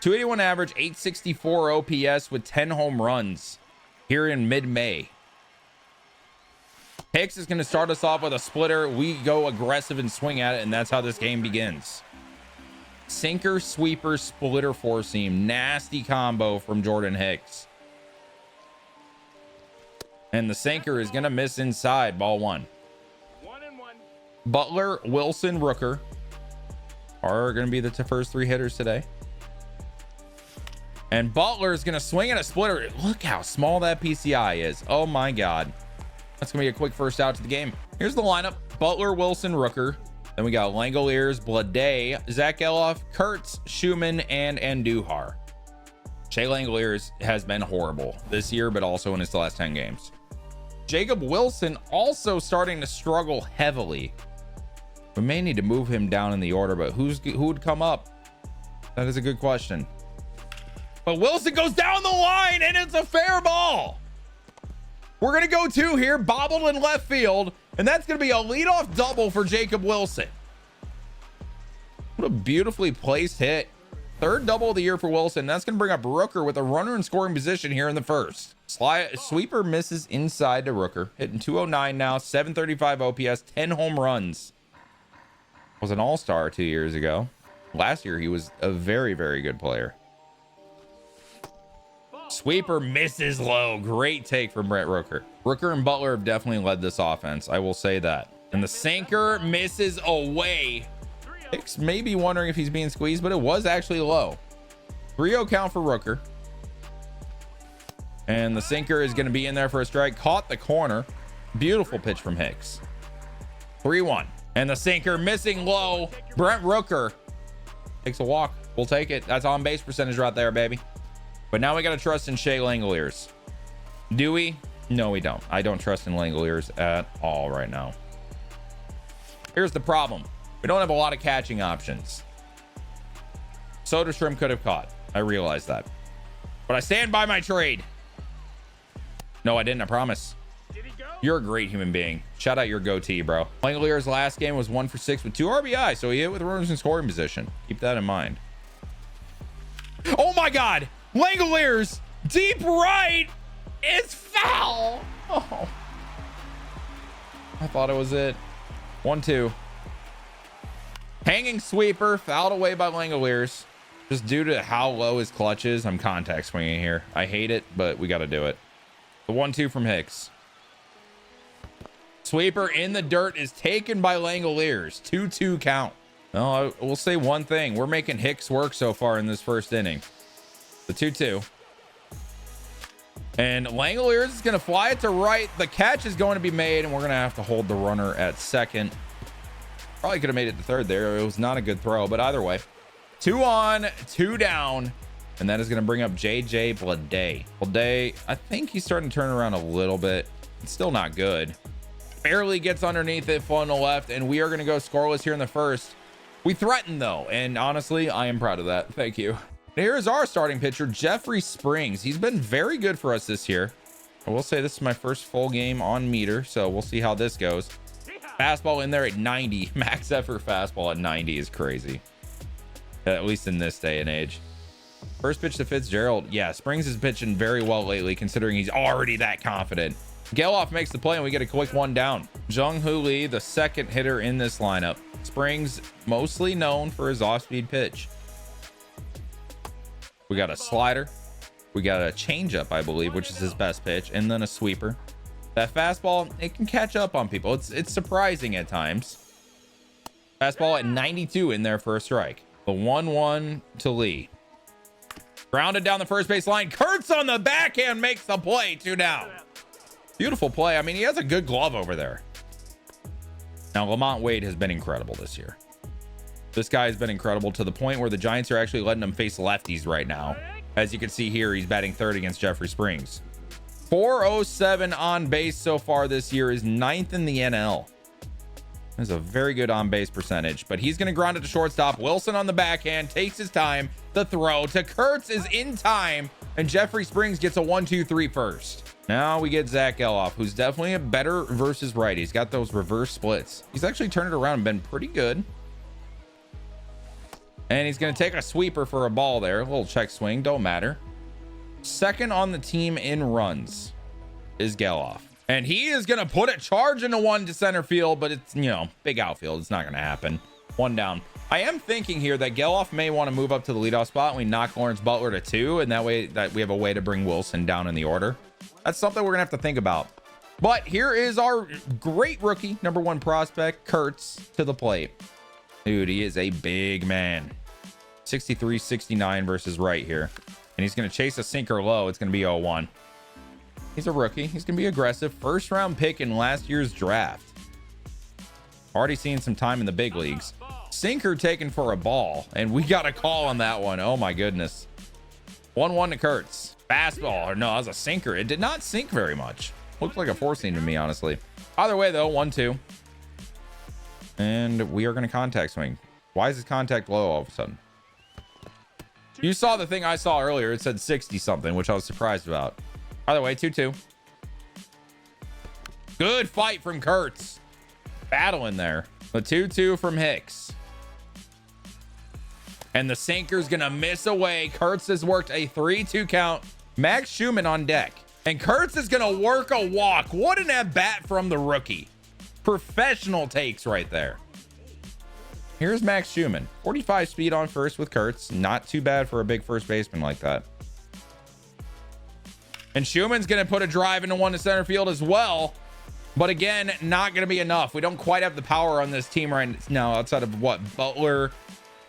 281 average, 864 OPS with 10 home runs here in mid-May. Hicks is going to start us off with a splitter. We go aggressive and swing at it, and that's how this game begins. Sinker, sweeper, splitter, four-seam. Nasty combo from Jordan Hicks. And the sinker is going to miss inside. Ball 1. 1-1. Butler, Wilson, Rooker are going to be the first 3 hitters today. And Butler is going to swing at a splitter. Look how small that PCI is. Oh my God. That's going to be a quick first out to the game. Here's the lineup. Butler, Wilson, Rooker. Then we got Langoliers, Blade, Zach Eloff, Kurtz, Schumann, and Andujar. Shea Langoliers has been horrible this year, but also in his last 10 games. Jacob Wilson also starting to struggle heavily. We may need to move him down in the order, but who would come up? That is a good question. But Wilson goes down the line, and it's a fair ball. We're going to go 2 here, bobbled in left field, and that's going to be a leadoff double for Jacob Wilson. What a beautifully placed hit. 3rd double of the year for Wilson. That's going to bring up Rooker with a runner in scoring position here in the first. Sweeper misses inside to Rooker. Hitting 209 now, 735 OPS, 10 home runs. Was an all-star 2 years ago. Last year, he was a very, very good player. Sweeper misses low. Great take from Brett Rooker. Rooker and Butler have definitely led this offense. I will say that. And the sinker misses away. Hicks may be wondering if he's being squeezed, but it was actually low. 3-0 count for Rooker. And the sinker is going to be in there for a strike. Caught the corner. Beautiful pitch from Hicks. 3-1. And the sinker missing low. Brent Rooker takes a walk. We'll take it. That's on base percentage right there, baby. But now we got to trust in Shea Langoliers. Do we? No, we don't. I don't trust in Langoliers at all right now. Here's the problem. We don't have a lot of catching options. Soderstrom could have caught. I realize that. But I stand by my trade. No, I didn't. I promise. Did he go? You're a great human being. Shout out your goatee, bro. Langoliers' last game was 1 for 6 with 2 RBI. So he hit with runners in scoring position. Keep that in mind. Oh my God. Langoliers deep right. It's foul. Oh, I thought it was it. 1-2. Hanging sweeper fouled away by Langoliers. Just due to how low his clutch is, I'm contact swinging here. I hate it, but we got to do it. The 1-2 from Hicks. Sweeper in the dirt is taken by Langoliers. 2-2 count. No, I will say one thing. We're making Hicks work so far in this first inning. The 2-2. And Langoliers is going to fly it to right. The catch is going to be made, and we're going to have to hold the runner at second. Probably could have made it to third there. It was not a good throw, but either way. 2 on, 2 down. And that is going to bring up JJ Blade. Blade, I think he's starting to turn around a little bit. It's still not good. Barely gets underneath it, on the left, and we are going to go scoreless here in the first. We threatened though, and honestly, I am proud of that. Thank you. Here's our starting pitcher, Jeffrey Springs. He's been very good for us this year. I will say this is my first full game on meter, so we'll see how this goes. Fastball in there at 90. Max effort fastball at 90 is crazy, at least in this day and age. First pitch to Fitzgerald. Yeah, Springs is pitching very well lately, considering he's already that confident. Geloff makes the play, and we get a quick one down. Jung-Hoo Lee, the second hitter in this lineup. Springs mostly known for his off-speed pitch. We got a slider. We got a changeup, I believe, which is his best pitch, and then a sweeper. That fastball, it can catch up on people. It's surprising at times. Fastball at 92 in there for a strike. The 1-1 to Lee. Grounded down the first base line. Kurtz on the backhand makes the play. 2 down. Beautiful play. I mean, he has a good glove over there. Now, Lamont Wade has been incredible this year. This guy has been incredible to the point where the Giants are actually letting him face lefties right now. As you can see here, he's batting third against Jeffrey Springs. 407 on base so far this year, is 9th in the NL. That's a very good on base percentage, but he's going to ground it to shortstop. Wilson on the backhand takes his time. The throw to Kurtz is in time, and Jeffrey Springs gets a 1-2-3 first. Now we get Zach Geloff, who's definitely a better versus right. He's got those reverse splits. He's actually turned it around and been pretty good. And he's going to take a sweeper for a ball there. A little check swing, don't matter. Second on the team in runs is Geloff. And he is going to put a charge into one to center field, but it's, you know, big outfield. It's not going to happen. 1 down. I am thinking here that Geloff may want to move up to the leadoff spot. And we knock Lawrence Butler to 2, and that way that we have a way to bring Wilson down in the order. That's something we're going to have to think about. But here is our great rookie, #1 prospect, Kurtz, to the plate. Dude, he is a big man. 63-69 versus right here. And he's going to chase a sinker low. It's going to be 0-1. He's a rookie. He's going to be aggressive. First round pick in last year's draft. Already seen some time in the big leagues. Sinker taken for a ball. And we got a call on that one. Oh my goodness. 1-1 to Kurtz. Fastball. Or no, that was a sinker. It did not sink very much. Looked like a 4-seam to me, honestly. Either way, though, 1-2. And we are going to contact swing. Why is his contact low all of a sudden? You saw the thing I saw earlier. It said 60 something, which I was surprised about. Either way, 2-2. Good fight from Kurtz. Battle in there. The 2-2 from Hicks. And the sinker's going to miss away. Kurtz has worked a 3-2 count. Max Schumann on deck. And Kurtz is going to work a walk. What an at-bat from the rookie. Professional takes right there. Here's Max Schumann. 45 speed on first with Kurtz. Not too bad for a big first baseman like that. And Schumann's going to put a drive into one to center field as well. But again, not going to be enough. We don't quite have the power on this team right now outside of what? Butler,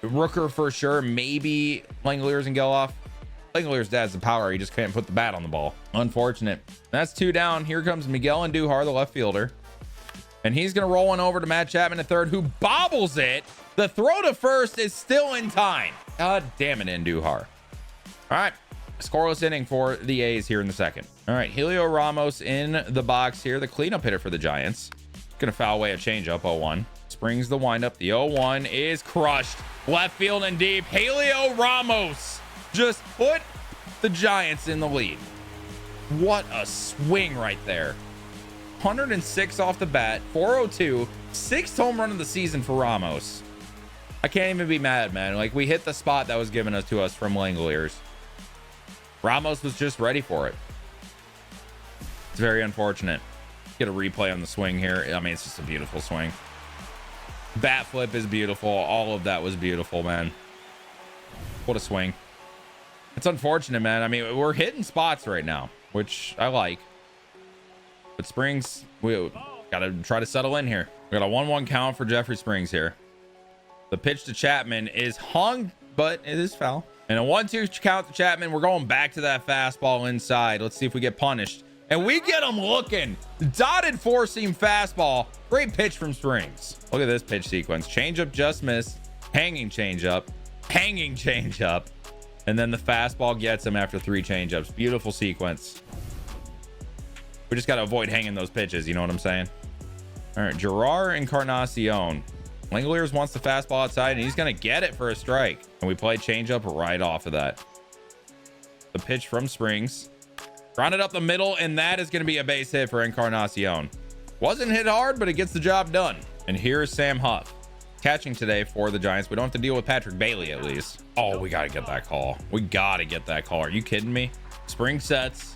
Rooker for sure. Maybe Langoliers and Geloff. Langoliers has the power. He just can't put the bat on the ball. Unfortunate. That's 2 down. Here comes Miguel Andujar, the left fielder. And he's going to roll one over to Matt Chapman at third, who bobbles it. The throw to first is still in time. God damn it, Andujar. All right. Scoreless inning for the A's here in the second. All right. Helio Ramos in the box here. The cleanup hitter for the Giants. Going to foul away a changeup. 0-1. Springs the windup. The 0-1 is crushed. Left field and deep. Helio Ramos just put the Giants in the lead. What a swing right there. 106 off the bat, 402, 6th home run of the season for Ramos. I can't even be mad, man. Like, we hit the spot that was given to us from Langoliers. Ramos was just ready for it. It's very unfortunate. Get a replay on the swing here. I mean, it's just a beautiful swing. Bat flip is beautiful. All of that was beautiful, man. What a swing. It's unfortunate, man. I mean, we're hitting spots right now, which I like. But Springs, we got to try to settle in here. We got a 1-1 count for Jeffrey Springs here. The pitch to Chapman is hung, but it is foul. And a 1-2 count to Chapman. We're going back to that fastball inside. Let's see if we get punished. And we get him looking. Dotted 4-seam fastball. Great pitch from Springs. Look at this pitch sequence. Changeup just missed. Hanging changeup. Hanging changeup. And then the fastball gets him after 3 changeups. Beautiful sequence. We just got to avoid hanging those pitches. You know what I'm saying? All right. Gerard Encarnacion. Langoliers wants the fastball outside, and he's going to get it for a strike. And we play changeup right off of that. The pitch from Springs. Grounded up the middle, and that is going to be a base hit for Encarnacion. Wasn't hit hard, but it gets the job done. And here's Sam Huff catching today for the Giants. We don't have to deal with Patrick Bailey at least. Oh, we got to get that call. We got to get that call. Are you kidding me? Spring sets.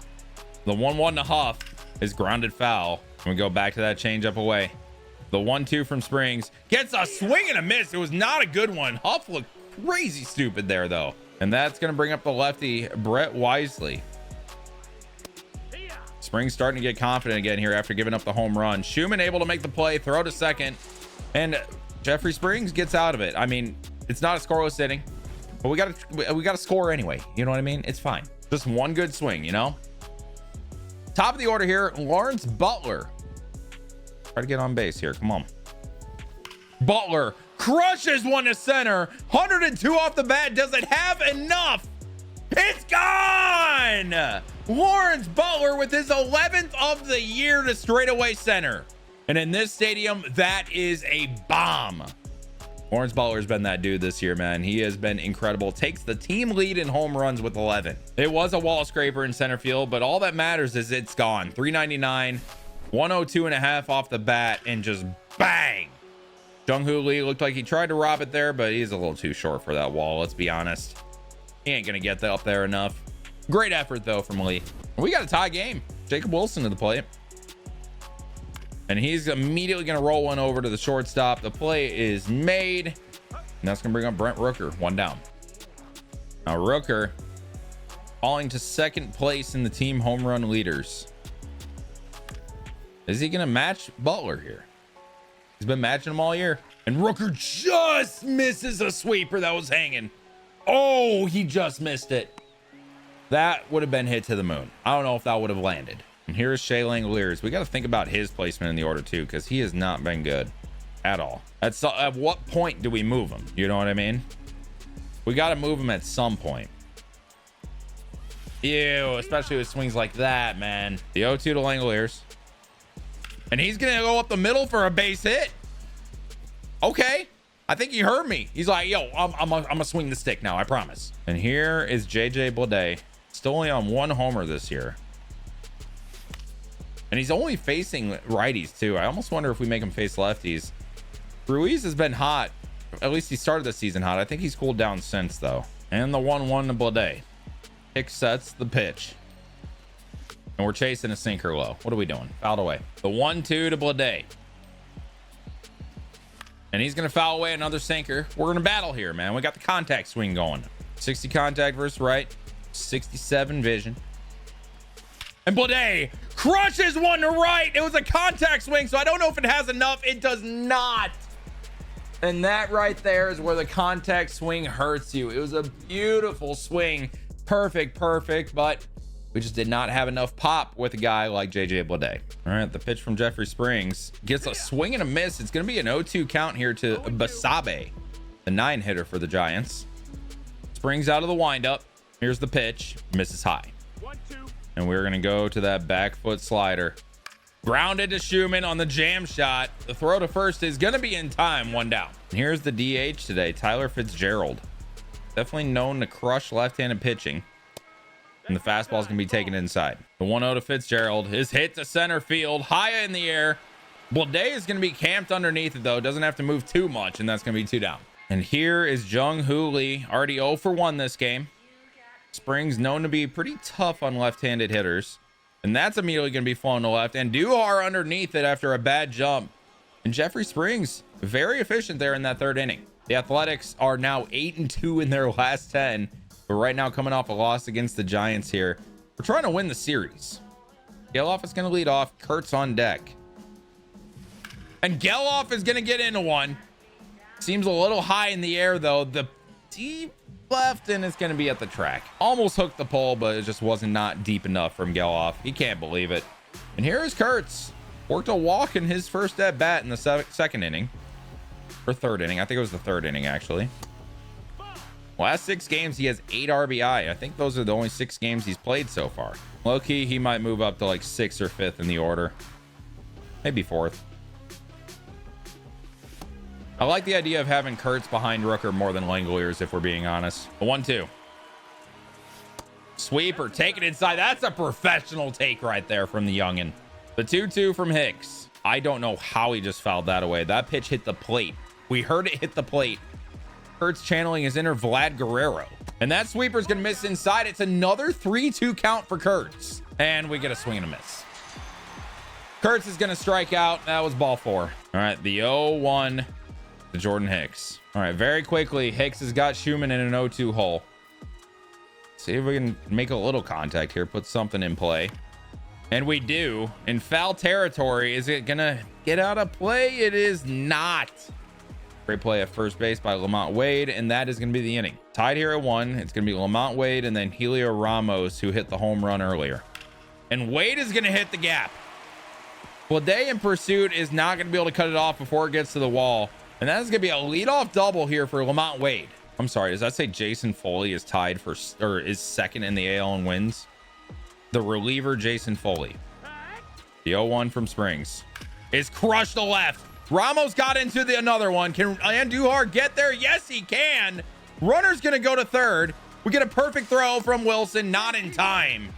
The 1-1 to Huff is grounded foul. And we go back to that changeup away. The 1-2 from Springs gets a swing and a miss. It was not a good one. Huff looked crazy stupid there, though. And that's going to bring up the lefty, Brett Wisely. Springs starting to get confident again here after giving up the home run. Schumann able to make the play, throw to second, and Jeffrey Springs gets out of it. I mean, it's not a scoreless inning, but we got to score anyway. You know what I mean? It's fine. Just one good swing, you know? Top of the order here, Lawrence Butler. Try to get on base here. Come on. Butler crushes one to center. 102 off the bat. Does it have enough? It's gone. Lawrence Butler with his 11th of the year to straightaway center. And in this stadium, that is a bomb. Lawrence Butler's been that dude this year, man. He has been incredible. Takes the team lead in home runs with 11. It was a wall scraper in center field, but all that matters is it's gone. 399, 102 and a half off the bat, and just bang. Jung-Hoo Lee looked like he tried to rob it there, but he's a little too short for that wall. Let's be honest. He ain't gonna get that up there enough. Great effort though from Lee. We got a tie game. Jacob Wilson to the plate. And he's immediately going to roll one over to the shortstop. The play is made. And that's going to bring up Brent Rooker. One down. Now Rooker falling to second place in the team home run leaders. Is he going to match Butler here? He's been matching him all year. And Rooker just misses a sweeper that was hanging. Oh, he just missed it. That would have been hit to the moon. I don't know if that would have landed. And here's Shea Langoliers. We got to think about his placement in the order too, because he has not been good at all. At what point do we move him? You know what I mean? We got to move him at some point. Ew, especially with swings like that, man. The 0-2 to Langoliers. And he's going to go up the middle for a base hit. Okay. I think he heard me. He's like, yo, I'm gonna swing the stick now, I promise. And here is JJ Bleday. Still only on one homer this year. And he's only facing righties too. I almost wonder if we make him face lefties. Ruiz has been hot. At least he started the season hot. I think he's cooled down since though. And the 1-1 to Bleday. Kick sets the pitch. And we're chasing a sinker low. What are we doing? Fouled away. The 1-2 to Bleday. And he's going to foul away another sinker. We're going to battle here, man. We got the contact swing going. 60 contact versus right. 67 vision. And Bleday crushes one to right. It was a contact swing, so I don't know if it has enough. It does not. And that right there is where the contact swing hurts you. It was a beautiful swing. Perfect, but we just did not have enough pop with a guy like JJ Bleday. All right, the pitch from Jeffrey Springs gets a swing and a miss. It's going to be an 0-2 count here to Basabe, the 9 hitter for the Giants. Springs out of the windup. Here's the pitch. Misses high. And we're going to go to that back foot slider. Grounded to Schumann on the jam shot. The throw to first is going to be in time. One down. And here's the DH today, Tyler Fitzgerald. Definitely known to crush left-handed pitching. And the fastball is going to be taken inside. The 1-0 to Fitzgerald is hit to center field, high in the air. Bleday is going to be camped underneath it, though. Doesn't have to move too much, and that's going to be 2 down. And here is Jung-Hoo Lee, already 0 for 1 this game. Springs known to be pretty tough on left-handed hitters. And that's immediately going to be flown to left. And Duhar underneath it after a bad jump. And Jeffrey Springs, very efficient there in that 3rd inning. The Athletics are now 8-2 in their last 10. But right now, coming off a loss against the Giants here, we're trying to win the series. Geloff is going to lead off. Kurtz on deck. And Geloff is going to get into one. Seems a little high in the air, though. The deep left, and it's going to be at the track. Almost hooked the pole, but it just wasn't not deep enough from Geloff. He can't believe it. And here is Kurtz. Worked a walk in his first at bat in the 2nd inning. Or 3rd inning. I think it was the 3rd inning, actually. Last 6 games, he has 8 RBI. I think those are the only 6 games he's played so far. Low-key, he might move up to like 6th or 5th in the order. Maybe 4th. I like the idea of having Kurtz behind Rooker more than Langoliers, if we're being honest. A 1-2. Sweeper, take it inside. That's a professional take right there from the youngin. The 2-2 from Hicks. I don't know how he just fouled that away. That pitch hit the plate. We heard it hit the plate. Kurtz channeling his inner Vlad Guerrero. And that sweeper's going to miss inside. It's another 3-2 count for Kurtz. And we get a swing and a miss. Kurtz is going to strike out. That was ball 4. All right, the 0-1 to Jordan Hicks. All right, very quickly, Hicks has got Schumann in an 0-2 hole. See if we can make a little contact here, put something in play. And we do. In foul territory. Is it going to get out of play? It is not. Great play at first base by Lamont Wade, and that is going to be the inning. Tied here at 1. It's going to be Lamont Wade and then Helio Ramos, who hit the home run earlier. And Wade is going to hit the gap. Blade in pursuit is not going to be able to cut it off before it gets to the wall. And that is going to be a leadoff double here for Lamont Wade. I'm sorry, does that say Jason Foley is tied for, or is second in the AL in wins? The reliever, Jason Foley. The 0-1 from Springs is crushed to left. Ramos got into the another one. Can Andujar get there? Yes, he can. Runner's going to go to third. We get a perfect throw from Wilson, not in time.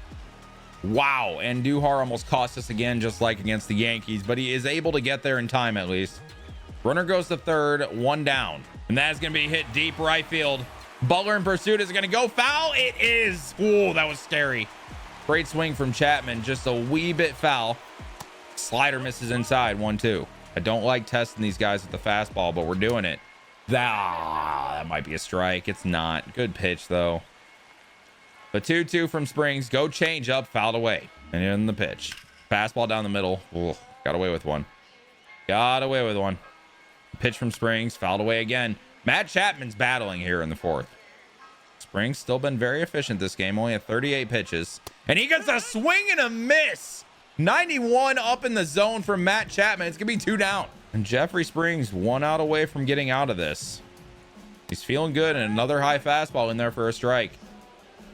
Wow, Andujar almost cost us again, just like against the Yankees, but he is able to get there in time at least. Runner goes to third, 1 down. And that's going to be hit deep right field. Butler in pursuit. Is it going to go foul? It is. Ooh, that was scary. Great swing from Chapman. Just a wee bit foul. Slider misses inside. 1-2. I don't like testing these guys with the fastball, but we're doing it. That might be a strike. It's not. Good pitch, though. The 2-2 from Springs. Go change up. Fouled away. And in the pitch. Fastball down the middle. Ooh, got away with one. Got away with one. Pitch from Springs. Fouled away again. Matt Chapman's battling here in the 4th. Springs still been very efficient this game. Only at 38 pitches. And he gets a swing and a miss. 91 up in the zone from Matt Chapman. It's going to be 2 down. And Jeffrey Springs 1 out away from getting out of this. He's feeling good. And another high fastball in there for a strike.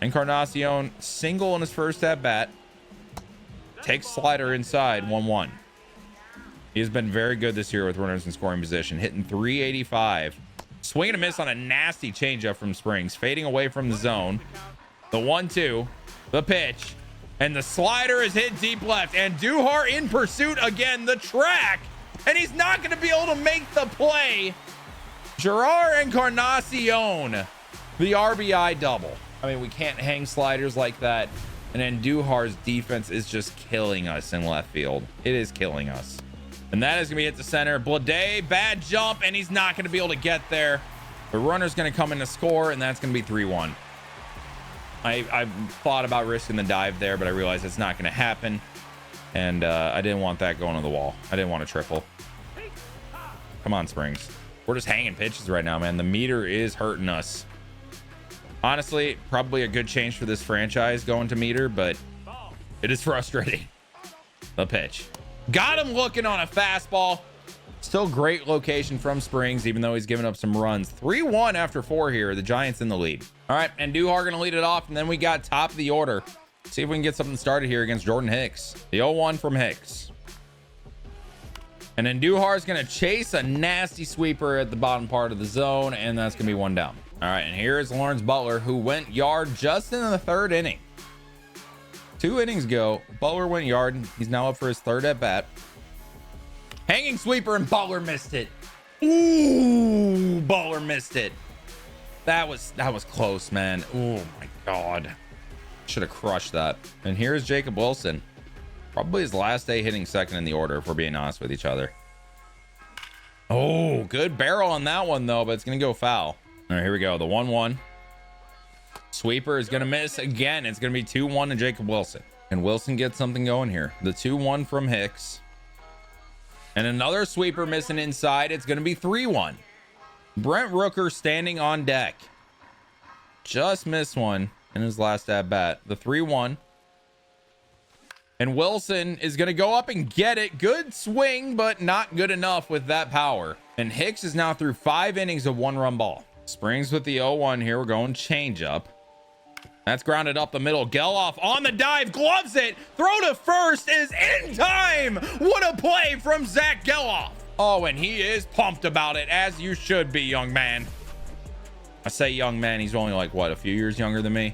Encarnacion single in his first at bat. Takes slider inside. 1-1. He has been very good this year with runners in scoring position. Hitting 385. Swing and a miss on a nasty changeup from Springs. Fading away from the zone. The 1-2. The pitch. And the slider is hit deep left. And Duhar in pursuit again. The track. And he's not going to be able to make the play. Gerard Encarnacion. The RBI double. I mean, we can't hang sliders like that. And then Duhar's defense is just killing us in left field. It is killing us. And that is going to be hit to center. Blade, bad jump, and he's not going to be able to get there. The runner's going to come in to score, and that's going to be 3-1. I thought about risking the dive there, but I realized it's not going to happen. And I didn't want that going to the wall. I didn't want to triple. Come on, Springs. We're just hanging pitches right now, man. The meter is hurting us. Honestly, probably a good change for this franchise going to meter, but it is frustrating. The pitch. Got him looking on a fastball. Still great location from Springs, even though he's given up some runs. 3-1 after 4 here. The Giants in the lead. All right, and Duhar going to lead it off, and then we got top of the order. See if we can get something started here against Jordan Hicks. The 0-1 from Hicks. And then Duhar is going to chase a nasty sweeper at the bottom part of the zone, and that's going to be 1 down. All right, and here is Lawrence Butler, who went yard just in the 3rd inning. 2 innings ago, Butler went yard. He's now up for his 3rd at bat. Hanging sweeper, and Butler missed it. Ooh, Butler missed it. That was close, man. Oh my God. Should have crushed that. And here's Jacob Wilson. Probably his last day hitting 2nd in the order, if we're being honest with each other. Oh, good barrel on that one, though, but it's going to go foul. All right, here we go. The 1-1. Sweeper is going to miss again. It's going to be 2-1 to Jacob Wilson. And Wilson gets something going here. The 2-1 from Hicks. And another sweeper missing inside. It's going to be 3-1. Brent Rooker standing on deck. Just missed one in his last at bat. The 3-1. And Wilson is going to go up and get it. Good swing, but not good enough with that power. And Hicks is now through 5 innings of 1-run ball. Springs with the 0-1 here. We're going change up. That's grounded up the middle. Geloff on the dive, gloves it. Throw to first is in time. What a play from Zach Geloff. Oh, and he is pumped about it, as you should be, young man. I say young man, he's only like, what, a few years younger than me?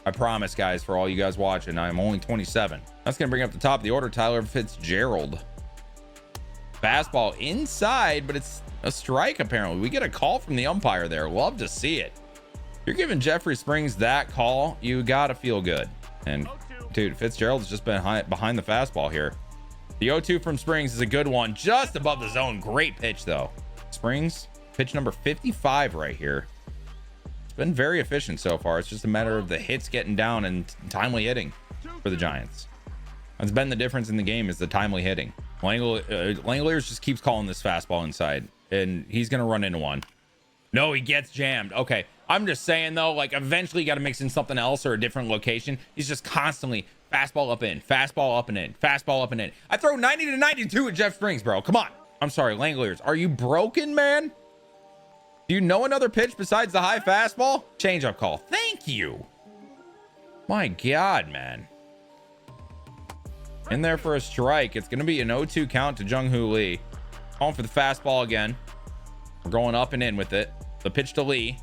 I promise, guys, for all you guys watching, I'm only 27. That's going to bring up the top of the order, Tyler Fitzgerald. Fastball inside, but it's a strike, apparently. We get a call from the umpire there. Love to see it. If you're giving Jeffrey Springs that call, you got to feel good. And, dude, Fitzgerald's just been behind the fastball here. The 0-2 from Springs is a good one, just above the zone. Great pitch, though. Springs, pitch number 55 right here. It's been very efficient so far. It's just a matter of the hits getting down and timely hitting for the Giants. That's been the difference in the game, is the timely hitting. Langoliers just keeps calling this fastball inside, and he's going to run into one. No, he gets jammed. Okay, I'm just saying, though, like, eventually you got to mix in something else or a different location. He's just constantly fastball up in, fastball up and in, fastball up and in. I throw 90 to 92 at Jeff Springs, bro. Come on. I'm sorry, Langoliers. Are you broken, man? Do you know another pitch besides the high fastball? Change-up call. Thank you. My God, man. In there for a strike. It's going to be an 0-2 count to Jung-Hoo Lee. Calling for the fastball again. We're going up and in with it. The pitch to Lee.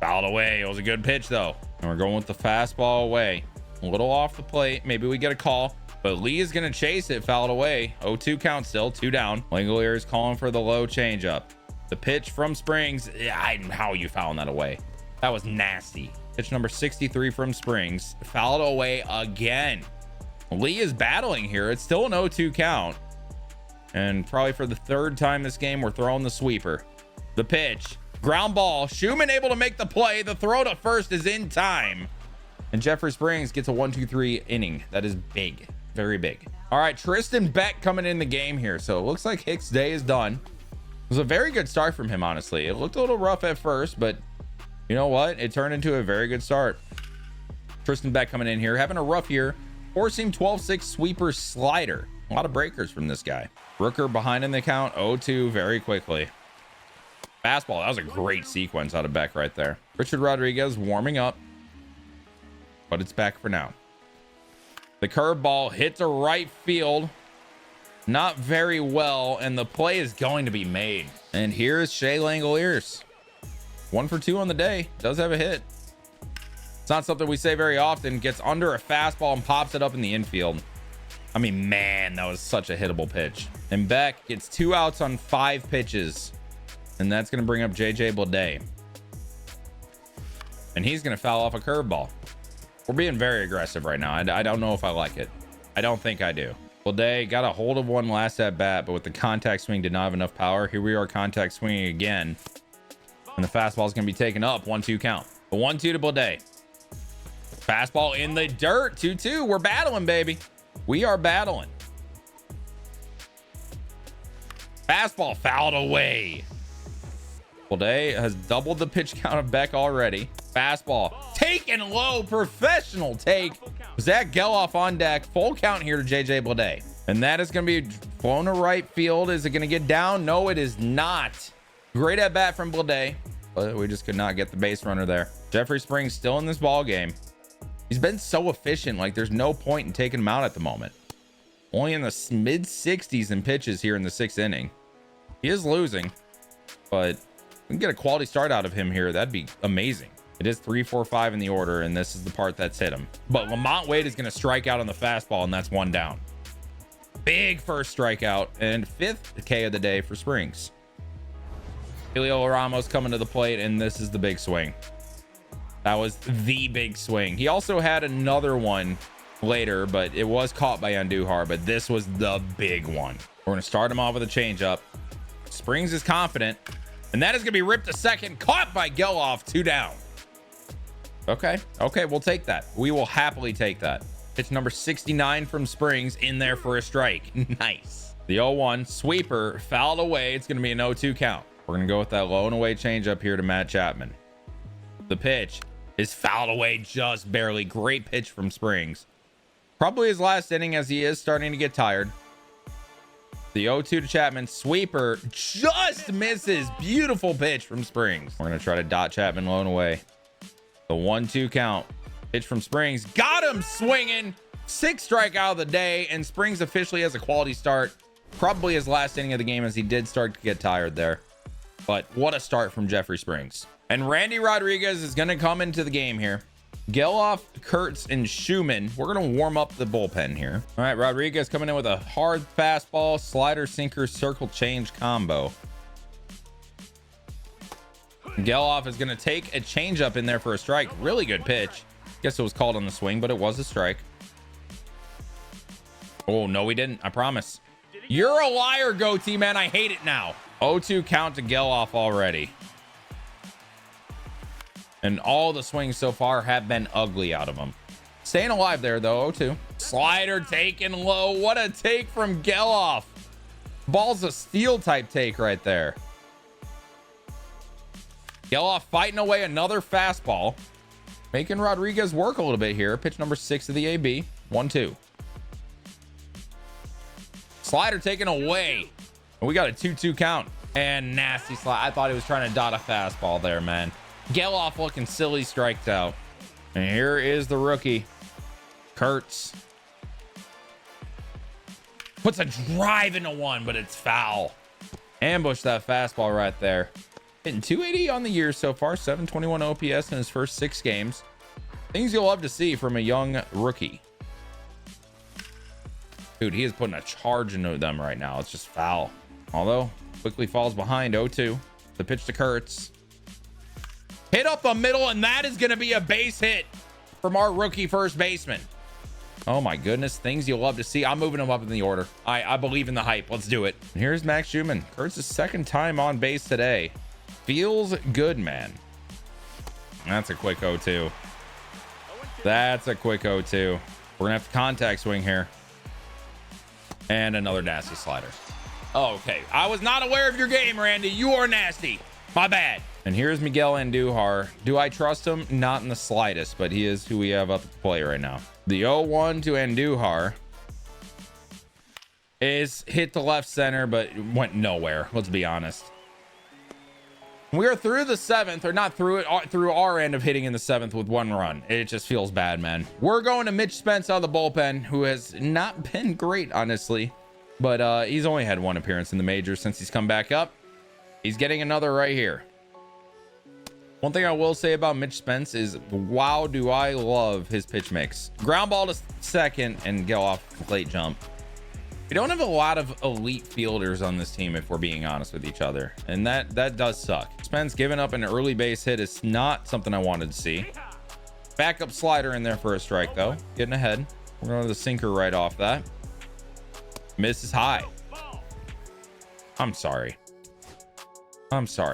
Fouled away. It was a good pitch, though. And we're going with the fastball away. A little off the plate. Maybe we get a call. But Lee is going to chase it. Fouled away. 0-2 count still. 2 down. Langoliers calling for the low changeup. The pitch from Springs. How are you fouling that away? That was nasty. Pitch number 63 from Springs. Fouled away again. Lee is battling here. It's still an 0-2 count. And probably for the third time this game, we're throwing the sweeper. The pitch. Ground ball. Schumann able to make the play. The throw to first is in time. And Jeffrey Springs gets a 1-2-3 inning. That is big. Very big. All right, Tristan Beck coming in the game here. So it looks like Hicks' day is done. It was a very good start from him, honestly. It looked a little rough at first, but you know what? It turned into a very good start. Tristan Beck coming in here, having a rough year. Four-seam 12-6 sweeper slider. A lot of breakers from this guy. Rooker behind in the count. 0-2 very quickly. Fastball. That was a great sequence out of Beck right there. Richard Rodriguez warming up, but it's back for now. The curveball hits a right field. Not very well, and the play is going to be made. And here's Shea Langoliers. 1 for 2 on the day. Does have a hit. It's not something we say very often. Gets under a fastball and pops it up in the infield. I mean, man, that was such a hittable pitch. And Beck gets 2 outs on 5 pitches. And that's going to bring up JJ Bleday. And he's going to foul off a curveball. We're being very aggressive right now. I don't know if I like it. I don't think I do. Bleday got a hold of one last at bat, but with the contact swing did not have enough power. Here we are contact swinging again. And the fastball is going to be taken up. 1-2 count. The 1-2 to Bleday. Fastball in the dirt. 2-2. We're battling, baby. We are battling. Fastball fouled away. Bleday has doubled the pitch count of Beck already. Fastball taken low. Professional take. Zach Geloff on deck. Full count here to JJ Bleday. And that is going to be flown to right field. Is it going to get down? No, it is not. Great at bat from Bleday, but we just could not get the base runner there. Jeffrey Springs still in this ball game. He's been so efficient. Like, there's no point in taking him out at the moment. Only in the mid 60s in pitches here in the 6th inning. He is losing, but we can get a quality start out of him here. That'd be amazing. It is 3-4-5 in the order, and this is the part that's hit him. But Lamont Wade is going to strike out on the fastball, and that's 1 down. Big first strikeout and 5th K of the day for Springs. Elio Ramos coming to the plate, and this is the big swing. That was the big swing. He also had another one later, but it was caught by Andujar, but this was the big one. We're going to start him off with a changeup. Springs is confident, and that is going to be ripped to second, caught by Geloff. 2 down. Okay, we'll take that. We will happily take that. Pitch number 69 from Springs in there for a strike. Nice. The 0-1 sweeper fouled away. It's going to be an 0-2 count. We're going to go with that low and away changeup here to Matt Chapman. The pitch is fouled away just barely. Great pitch from Springs. Probably his last inning, as he is starting to get tired. The 0-2 to Chapman. Sweeper just misses. Beautiful pitch from Springs. We're going to try to dot Chapman low and away. The 1-2 count. Pitch from Springs. Got him swinging. 6th strikeout of the day, and Springs officially has a quality start. Probably his last inning of the game, as he did start to get tired there. But what a start from Jeffrey Springs. And Randy Rodriguez is going to come into the game here. Geloff, Kurtz, and Schumann. We're going to warm up the bullpen here. All right, Rodriguez coming in with a hard fastball, slider, sinker, circle change combo. Geloff is going to take a changeup in there for a strike. Really good pitch. Guess it was called on the swing, but it was a strike. Oh, no, we didn't. I promise. You're a liar, goatee, man. I hate it now. 0-2 count to Geloff already. And all the swings so far have been ugly out of him. Staying alive there, though. 0-2. Slider taken low. What a take from Geloff. Ball's a steel type take right there. Geloff fighting away another fastball. Making Rodriguez work a little bit here. Pitch number 6 of the AB. 1-2. Slider taken away. We got a 2-2 count. And nasty slide. I thought he was trying to dot a fastball there, man. Geloff looking silly, striked out. And here is the rookie, Kurtz. Puts a drive into one, but it's foul. Ambush that fastball right there. Hitting 280 on the year so far. 721 OPS in his first 6 games. Things you'll love to see from a young rookie. Dude, he is putting a charge into them right now. It's just foul. Although, quickly falls behind. 0-2. The pitch to Kurtz. Hit up the middle, and that is going to be a base hit from our rookie first baseman. Oh my goodness, things you'll love to see. I'm moving him up in the order. I believe in the hype. Let's do it. And here's Max Schumann. Kurtz's second time on base today. Feels good, man. That's a quick 0-2. That's a quick 0-2. We're gonna have to contact swing here. And another nasty slider. Oh, okay. I was not aware of your game, Randy. You are nasty. My bad. And here's Miguel Andujar. Do I trust him? Not in the slightest, but he is who we have up at the plate right now. The 0-1 to Andujar is hit to left center, but went nowhere. Let's be honest. We are through the 7th, or not through it, through our end of hitting in the 7th with 1 run. It just feels bad, man. We're going to Mitch Spence out of the bullpen, who has not been great, honestly. But he's only had 1 appearance in the majors since he's come back up. He's getting another right here. One thing I will say about Mitch Spence is, wow, do I love his pitch mix. Ground ball to second and Geloff late jump. We don't have a lot of elite fielders on this team, if we're being honest with each other. And that does suck. Spence giving up an early base hit is not something I wanted to see. Backup slider in there for a strike, though. Getting ahead. We're going to the sinker right off that. Misses high. I'm sorry.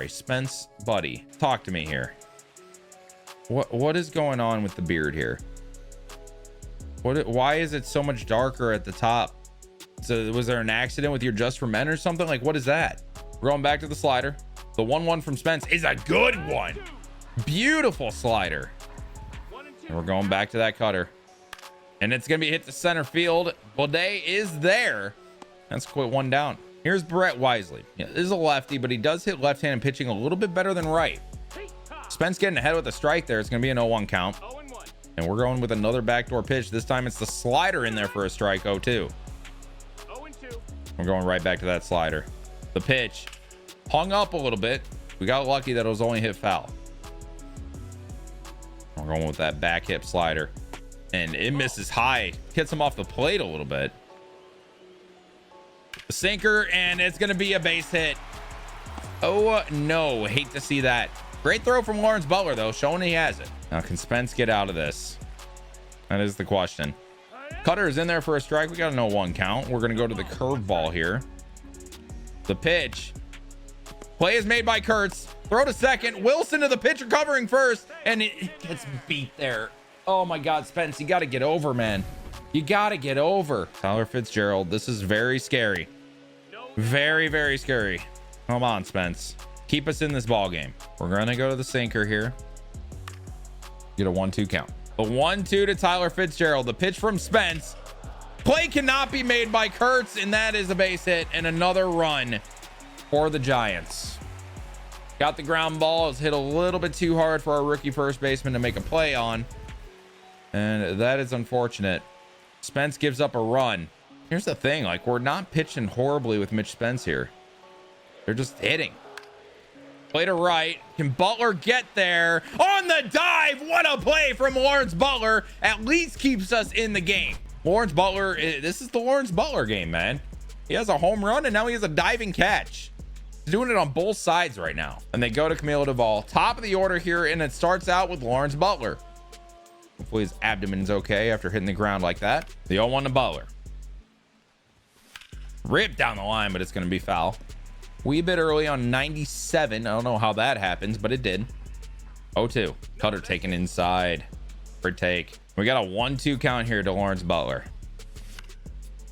Spence, buddy, talk to me here. What is going on with the beard here? Why is it so much darker at the top? So was there an accident with your Just for Men or something? Like, what is that? We're going back to the slider. The 1-1 from Spence is a good one. Beautiful slider. And we're going back to that cutter. And it's going to be hit to center field. Baudet is there. That's quite 1 down. Here's Brett Wisely. Yeah, this is a lefty, but he does hit left-handed pitching a little bit better than right. Spence getting ahead with a strike there. It's going to be an 0-1 count. And we're going with another backdoor pitch. This time it's the slider in there for a strike. 0-2. We're going right back to that slider. The pitch hung up a little bit. We got lucky that it was only hit foul. We're going with that back hip slider. And it misses high. Hits him off the plate a little bit. The sinker, and it's going to be a base hit. Oh, no. Hate to see that. Great throw from Lawrence Butler, though, showing he has it. Now, can Spence get out of this? That is the question. Cutter is in there for a strike. We got a 0-1 count. We're going to go to the curveball here. The pitch. Play is made by Kurtz. Throw to second. Wilson to the pitcher covering first, and it gets beat there. Oh, my God, Spence, you got to get over, man. You got to get over. Tyler Fitzgerald, this is very scary. Very, very scary. Come on, Spence. Keep us in this ball game. We're going to go to the sinker here. Get a 1-2 count. A 1-2 to Tyler Fitzgerald. The pitch from Spence. Play cannot be made by Kurtz, and that is a base hit and another run for the Giants. Got the ground ball. It's hit a little bit too hard for our rookie first baseman to make a play on. And that is unfortunate. Spence gives up a run. Here's the thing, like, we're not pitching horribly with Mitch Spence here. They're just hitting. Play to right. Can Butler get there? On the dive! What a play from Lawrence Butler. At least keeps us in the game. Lawrence Butler, this is the Lawrence Butler game, man. He has a home run, and now he has a diving catch. He's doing it on both sides right now. And they go to Camilo Duvall. Top of the order here, and it starts out with Lawrence Butler. Hopefully his abdomen's okay after hitting the ground like that. The 0-1 to Butler. Ripped down the line, but it's going to be foul. Wee bit early on 97. I don't know how that happens, but it did. 0-2. Cutter taken inside for take. We got a 1-2 count here to Lawrence Butler.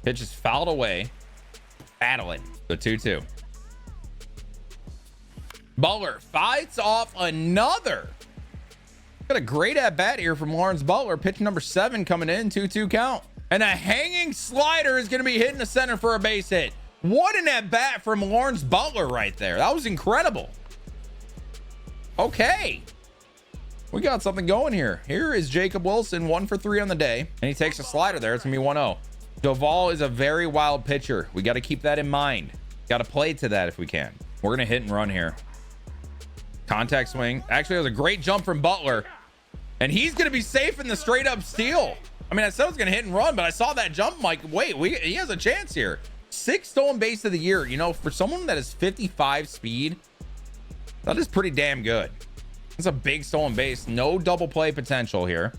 Pitch is fouled away. Battling. The 2-2. Butler fights off another. Got a great at bat here from Lawrence Butler. Pitch number 7 coming in. 2-2 count. And a hanging slider is going to be hitting the center for a base hit. What an at bat from Lawrence Butler right there. That was incredible. Okay. We got something going here. Here is Jacob Wilson, 1 for 3 on the day. And he takes a slider there. It's going to be 1-0. Duvall is a very wild pitcher. We got to keep that in mind. Got to play to that if we can. We're going to hit and run here. Contact swing. Actually, that was a great jump from Butler. And he's going to be safe in the straight up steal. I mean, I said I was going to hit and run, but I saw that jump. I'm like, wait, he has a chance here. 6th stolen base of the year. You know, for someone that is 55 speed, that is pretty damn good. It's a big stolen base. No double play potential here.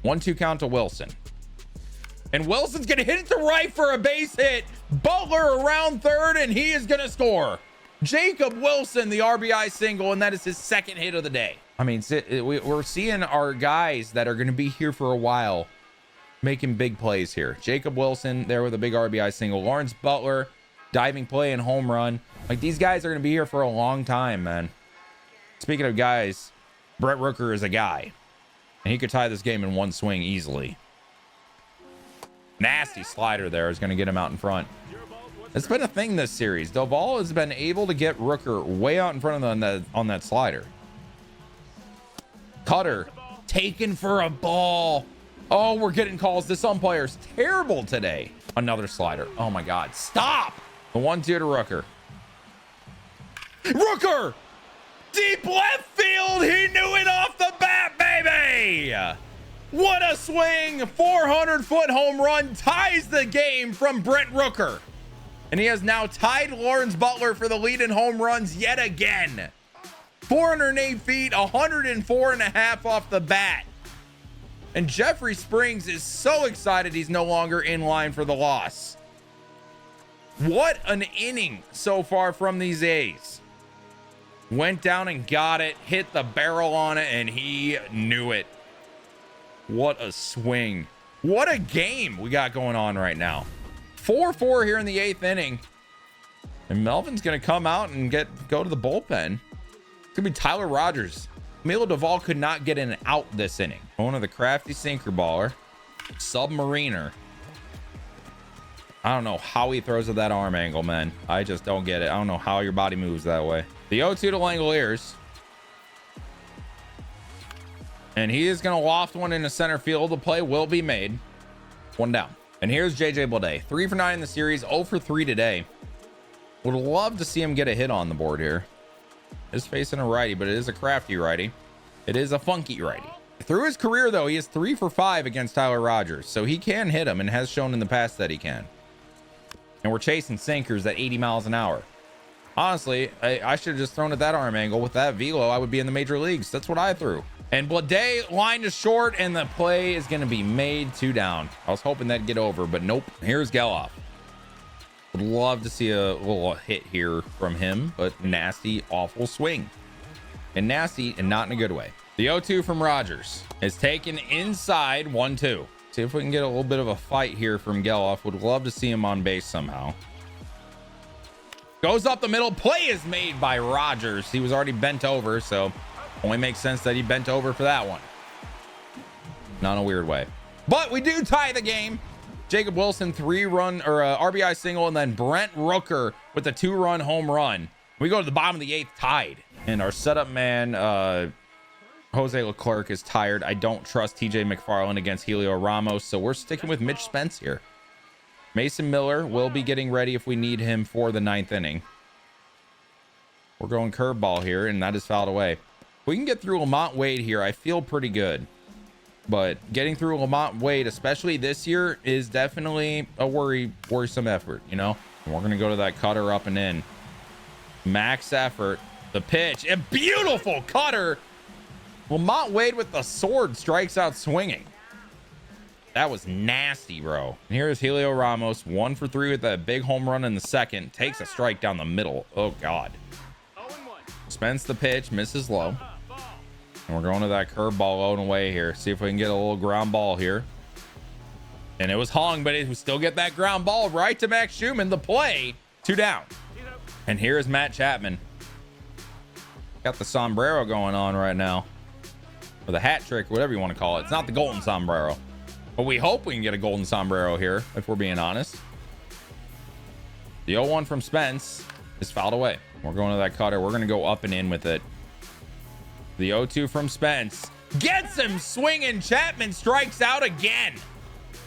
1-2 count to Wilson. And Wilson's going to hit it to right for a base hit. Butler around third, and he is going to score. Jacob Wilson, the RBI single, and that is his 2nd hit of the day. I mean, we're seeing our guys that are going to be here for a while making big plays here. Jacob Wilson there with a big RBI single. Lawrence Butler, diving play and home run. Like, these guys are going to be here for a long time, man. Speaking of guys, Brett Rooker is a guy. And he could tie this game in one swing easily. Nasty slider there is going to get him out in front. It's been a thing this series. Duvall has been able to get Rooker way out in front of on that slider. Cutter taken for a ball. Oh, we're getting calls. This umpire's terrible today. Another slider. Oh my God. Stop. The 1-2 to Rooker. Rooker! Deep left field. He knew it off the bat, baby. What a swing. 400-foot home run ties the game from Brent Rooker. And he has now tied Lawrence Butler for the lead in home runs yet again. 408 feet, 104.5 off the bat. And Jeffrey Springs is so excited he's no longer in line for the loss. What an inning so far from these A's. Went down and got it, hit the barrel on it, and he knew it. What a swing. What a game we got going on right now. 4-4 here in the 8th inning. And Melvin's going to come out and go to the bullpen. It's going to be Tyler Rogers. Camilo Duvall could not get in and out this inning. One of the crafty sinker baller. Submariner. I don't know how he throws at that arm angle, man. I just don't get it. I don't know how your body moves that way. The 0-2 to Langoliers. And he is going to loft one into center field. The play will be made. 1 down. And here's JJ Bleday. 3 for 9 in the series. 0 for 3 today. Would love to see him get a hit on the board here. Is facing a righty, but it is a crafty righty. It is a funky righty. Through his career, though, he is 3 for 5 against Tyler Rogers. So he can hit him and has shown in the past that he can. And we're chasing sinkers at 80 miles an hour. Honestly, I should have just thrown at that arm angle. With that velo, I would be in the major leagues. That's what I threw. And Bleday line is short, and the play is going to be made 2 down. I was hoping that'd get over, but nope. Here's Geloff. Would love to see a little hit here from him, but nasty, awful swing. And nasty, and not in a good way. The 0-2 from Rogers is taken inside. 1-2. See if we can get a little bit of a fight here from Geloff. Would love to see him on base somehow. Goes up the middle. Play is made by Rogers. He was already bent over, so only makes sense that he bent over for that one. Not in a weird way. But we do tie the game. Jacob Wilson 3-run or RBI single, and then Brent Rooker with a 2-run home run. We go to the bottom of the 8th tied. And our setup man, Jose Leclerc, is tired. I don't trust TJ McFarland against Helio Ramos, so we're sticking with Mitch Spence here. Mason Miller will be getting ready if we need him for the 9th inning. We're going curveball here, and that is fouled away. If we can get through Lamont Wade here, I feel pretty good. But getting through Lamont Wade, especially this year, is definitely a worrisome effort, you know? And we're going to go to that cutter up and in. Max effort. The pitch. A beautiful cutter. Lamont Wade with the sword strikes out swinging. That was nasty, bro. And here's Helio Ramos, 1 for 3 with a big home run in the second. Takes a strike down the middle. Oh, God. Spence the pitch, misses low. And we're going to that curveball low and away here. See if we can get a little ground ball here. And it was hung, but it would still get that ground ball right to Max Schumann. The play, 2 down. And here is Matt Chapman. Got the sombrero going on right now. Or the hat trick, whatever you want to call it. It's not the golden sombrero. But we hope we can get a golden sombrero here, if we're being honest. The 0-1 from Spence is fouled away. We're going to that cutter. We're going to go up and in with it. The 0-2 from Spence gets him swinging. Chapman strikes out again.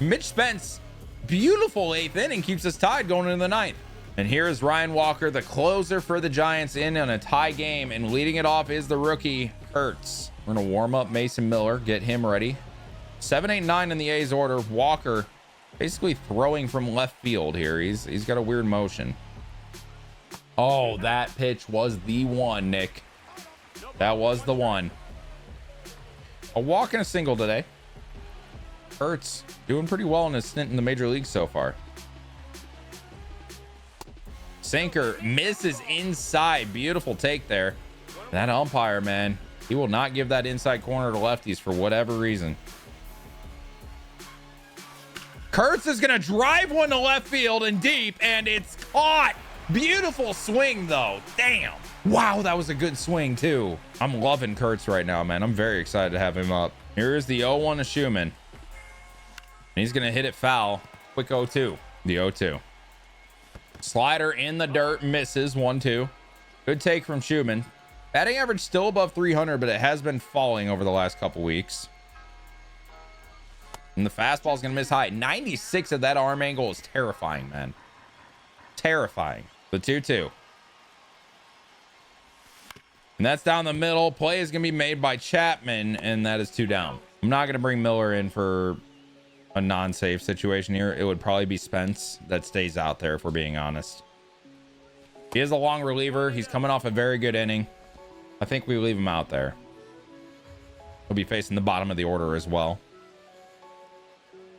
Mitch Spence, beautiful 8th inning, keeps us tied going into the 9th. And here is Ryan Walker, the closer for the Giants in on a tie game. And leading it off is the rookie, Kurtz. We're going to warm up Mason Miller, get him ready. 7, 8, 9 in the A's order. Walker basically throwing from left field here. He's got a weird motion. Oh, that pitch was the one, Nick. That was the one. A walk and a single today. Kurtz doing pretty well in his stint in the major leagues so far. Sinker misses inside. Beautiful take there. That umpire, man, he will not give that inside corner to lefties for whatever reason. Kurtz is going to drive one to left field and deep, and it's caught. Beautiful swing, though. Damn. Wow, that was a good swing, too. I'm loving Kurtz right now, man. I'm very excited to have him up. Here's the 0-1 to Schumann. And he's going to hit it foul. Quick 0-2. The 0-2. Slider in the dirt, misses. 1-2. Good take from Schumann. Batting average still above 300, but it has been falling over the last couple weeks. And the fastball is going to miss high. 96 of that arm angle is terrifying, man. Terrifying. The 2-2. And that's down the middle. Play is going to be made by Chapman, and that is 2 down. I'm not going to bring Miller in for a non-safe situation here. It would probably be Spence that stays out there, if we're being honest. He is a long reliever. He's coming off a very good inning. I think we leave him out there. He'll be facing the bottom of the order as well.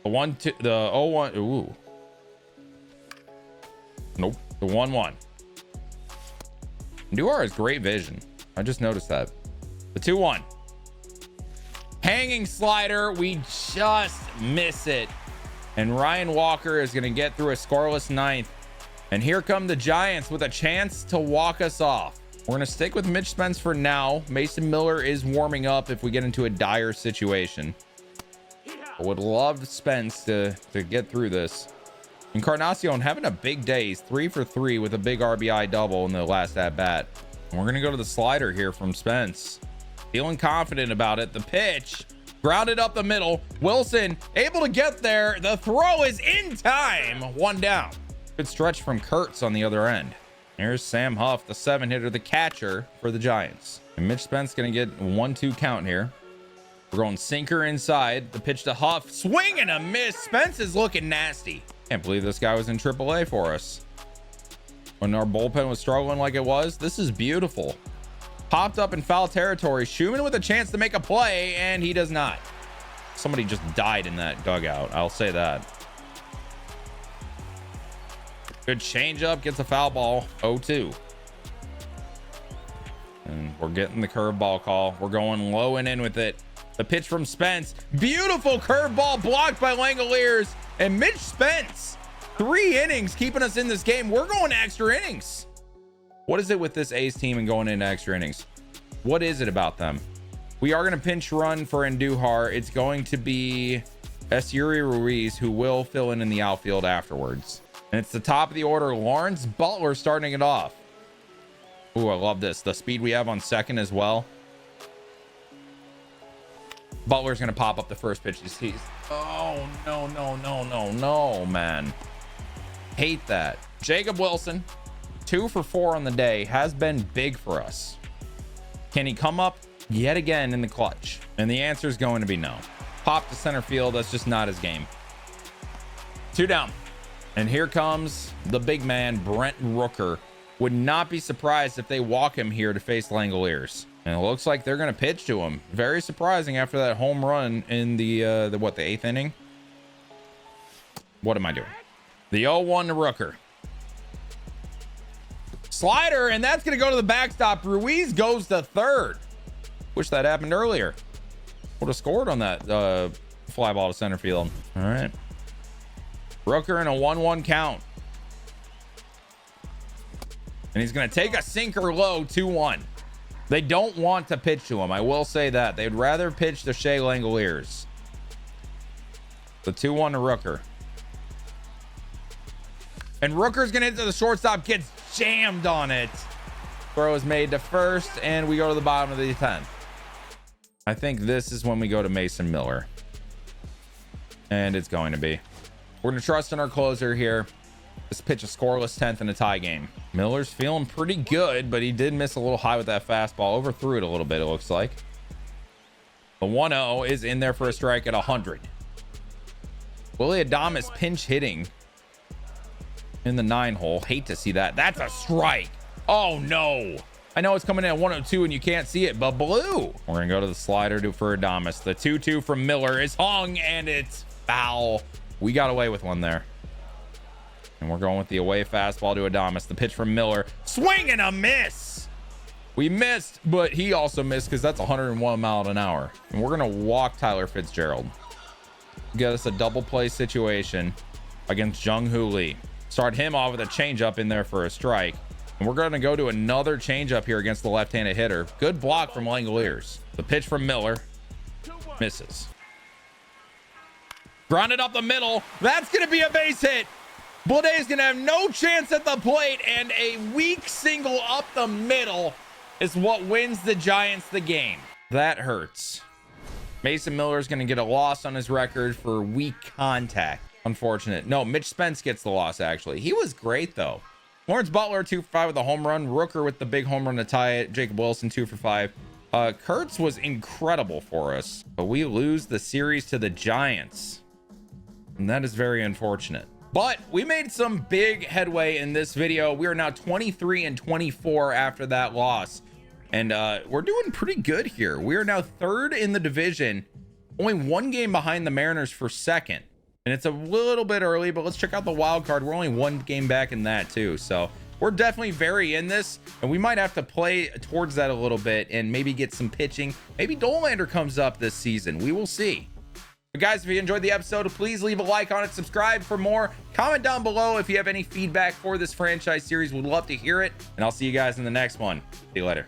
The 1-2, the 0-1. Ooh. Nope. The 1-1. Duar has great vision. I just noticed that. The 2-1. Hanging slider. We just miss it. And Ryan Walker is going to get through a scoreless 9th. And here come the Giants with a chance to walk us off. We're going to stick with Mitch Spence for now. Mason Miller is warming up if we get into a dire situation. I would love Spence to get through this. Encarnacion having a big day. He's 3 for 3 with a big RBI double in the last at bat. And we're going to go to the slider here from Spence. Feeling confident about it. The pitch grounded up the middle. Wilson able to get there. The throw is in time. 1 down. Good stretch from Kurtz on the other end. Here's Sam Huff, the 7-hitter, the catcher for the Giants. And Mitch Spence going to get 1-2 count here. We're going sinker inside. The pitch to Huff. Swing and a miss. Spence is looking nasty. Can't believe this guy was in AAA for us. When our bullpen was struggling like it was. This is beautiful. Popped up in foul territory. Schumann with a chance to make a play, and he does not. Somebody just died in that dugout. I'll say that. Good changeup. Gets a foul ball. 0-2. And we're getting the curveball call. We're going low and in with it. The pitch from Spence. Beautiful curveball blocked by Langoliers. And Mitch Spence, 3 innings keeping us in this game. We're going to extra innings. What is it with this A's team and going into extra innings? What is it about them? We are going to pinch run for Andujar. It's going to be Esteury Ruiz, who will fill in the outfield afterwards. And it's the top of the order. Lawrence Butler starting it off. Ooh, I love this. The speed we have on second as well. Butler's going to pop up the first pitch. He's oh, no, man. Hate that. Jacob Wilson, 2 for 4 on the day, has been big for us. Can he come up yet again in the clutch? And the answer is going to be no. Pop to center field. That's just not his game. 2 down. And here comes the big man, Brent Rooker. Would not be surprised if they walk him here to face Langoliers. And it looks like they're going to pitch to him. Very surprising after that home run in the 8th inning. What am I doing? The 0-1 to Rooker. Slider, and that's going to go to the backstop. Ruiz goes to third. Wish that happened earlier. Would have scored on that fly ball to center field. All right. Rooker in a 1-1 count. And he's going to take a sinker low, 2-1. They don't want to pitch to him. I will say that. They'd rather pitch to Shea Langoliers. The 2-1 to Rooker. And Rooker's going to hit to the shortstop. Gets jammed on it. Throw is made to first. And we go to the bottom of the 10th. I think this is when we go to Mason Miller. And it's going to be. We're going to trust in our closer here. Let's pitch a scoreless 10th in a tie game. Miller's feeling pretty good, but he did miss a little high with that fastball. Overthrew it a little bit, it looks like. The 1-0 is in there for a strike at 100. Willie Adames pinch hitting in the 9-hole. Hate to see that. That's a strike. Oh, no. I know it's coming in at 102 and you can't see it, but blue. We're going to go to the slider for Adames. The 2-2 from Miller is hung, and it's foul. We got away with one there. And we're going with the away fastball to Adames. The pitch from Miller. Swing and a miss. We missed, but he also missed because that's 101 miles an hour. And we're going to walk Tyler Fitzgerald. Get us a double play situation against Jung Hoo Lee. Start him off with a changeup in there for a strike. And we're going to go to another changeup here against the left-handed hitter. Good block from Langoliers. The pitch from Miller. Misses. Grounded up the middle. That's going to be a base hit. Blade is going to have no chance at the plate, and a weak single up the middle is what wins the Giants the game. That hurts. Mason Miller is going to get a loss on his record for weak contact. Unfortunate. No, Mitch Spence gets the loss, actually. He was great, though. Lawrence Butler, 2 for 5 with a home run. Rooker with the big home run to tie it. Jacob Wilson, 2 for 5. Kurtz was incredible for us, but we lose the series to the Giants. And that is very unfortunate. But we made some big headway in this video. We are now 23-24 after that loss. And we're doing pretty good here. We are now 3rd in the division. Only 1 game behind the Mariners for 2nd. And it's a little bit early, but let's check out the wild card. We're only 1 game back in that too. So we're definitely very in this. And we might have to play towards that a little bit and maybe get some pitching. Maybe Dolander comes up this season. We will see. But guys, if you enjoyed the episode, please leave a like on it, subscribe for more, comment down below if you have any feedback for this franchise series. We'd love to hear it, and I'll see you guys in the next one. See you later.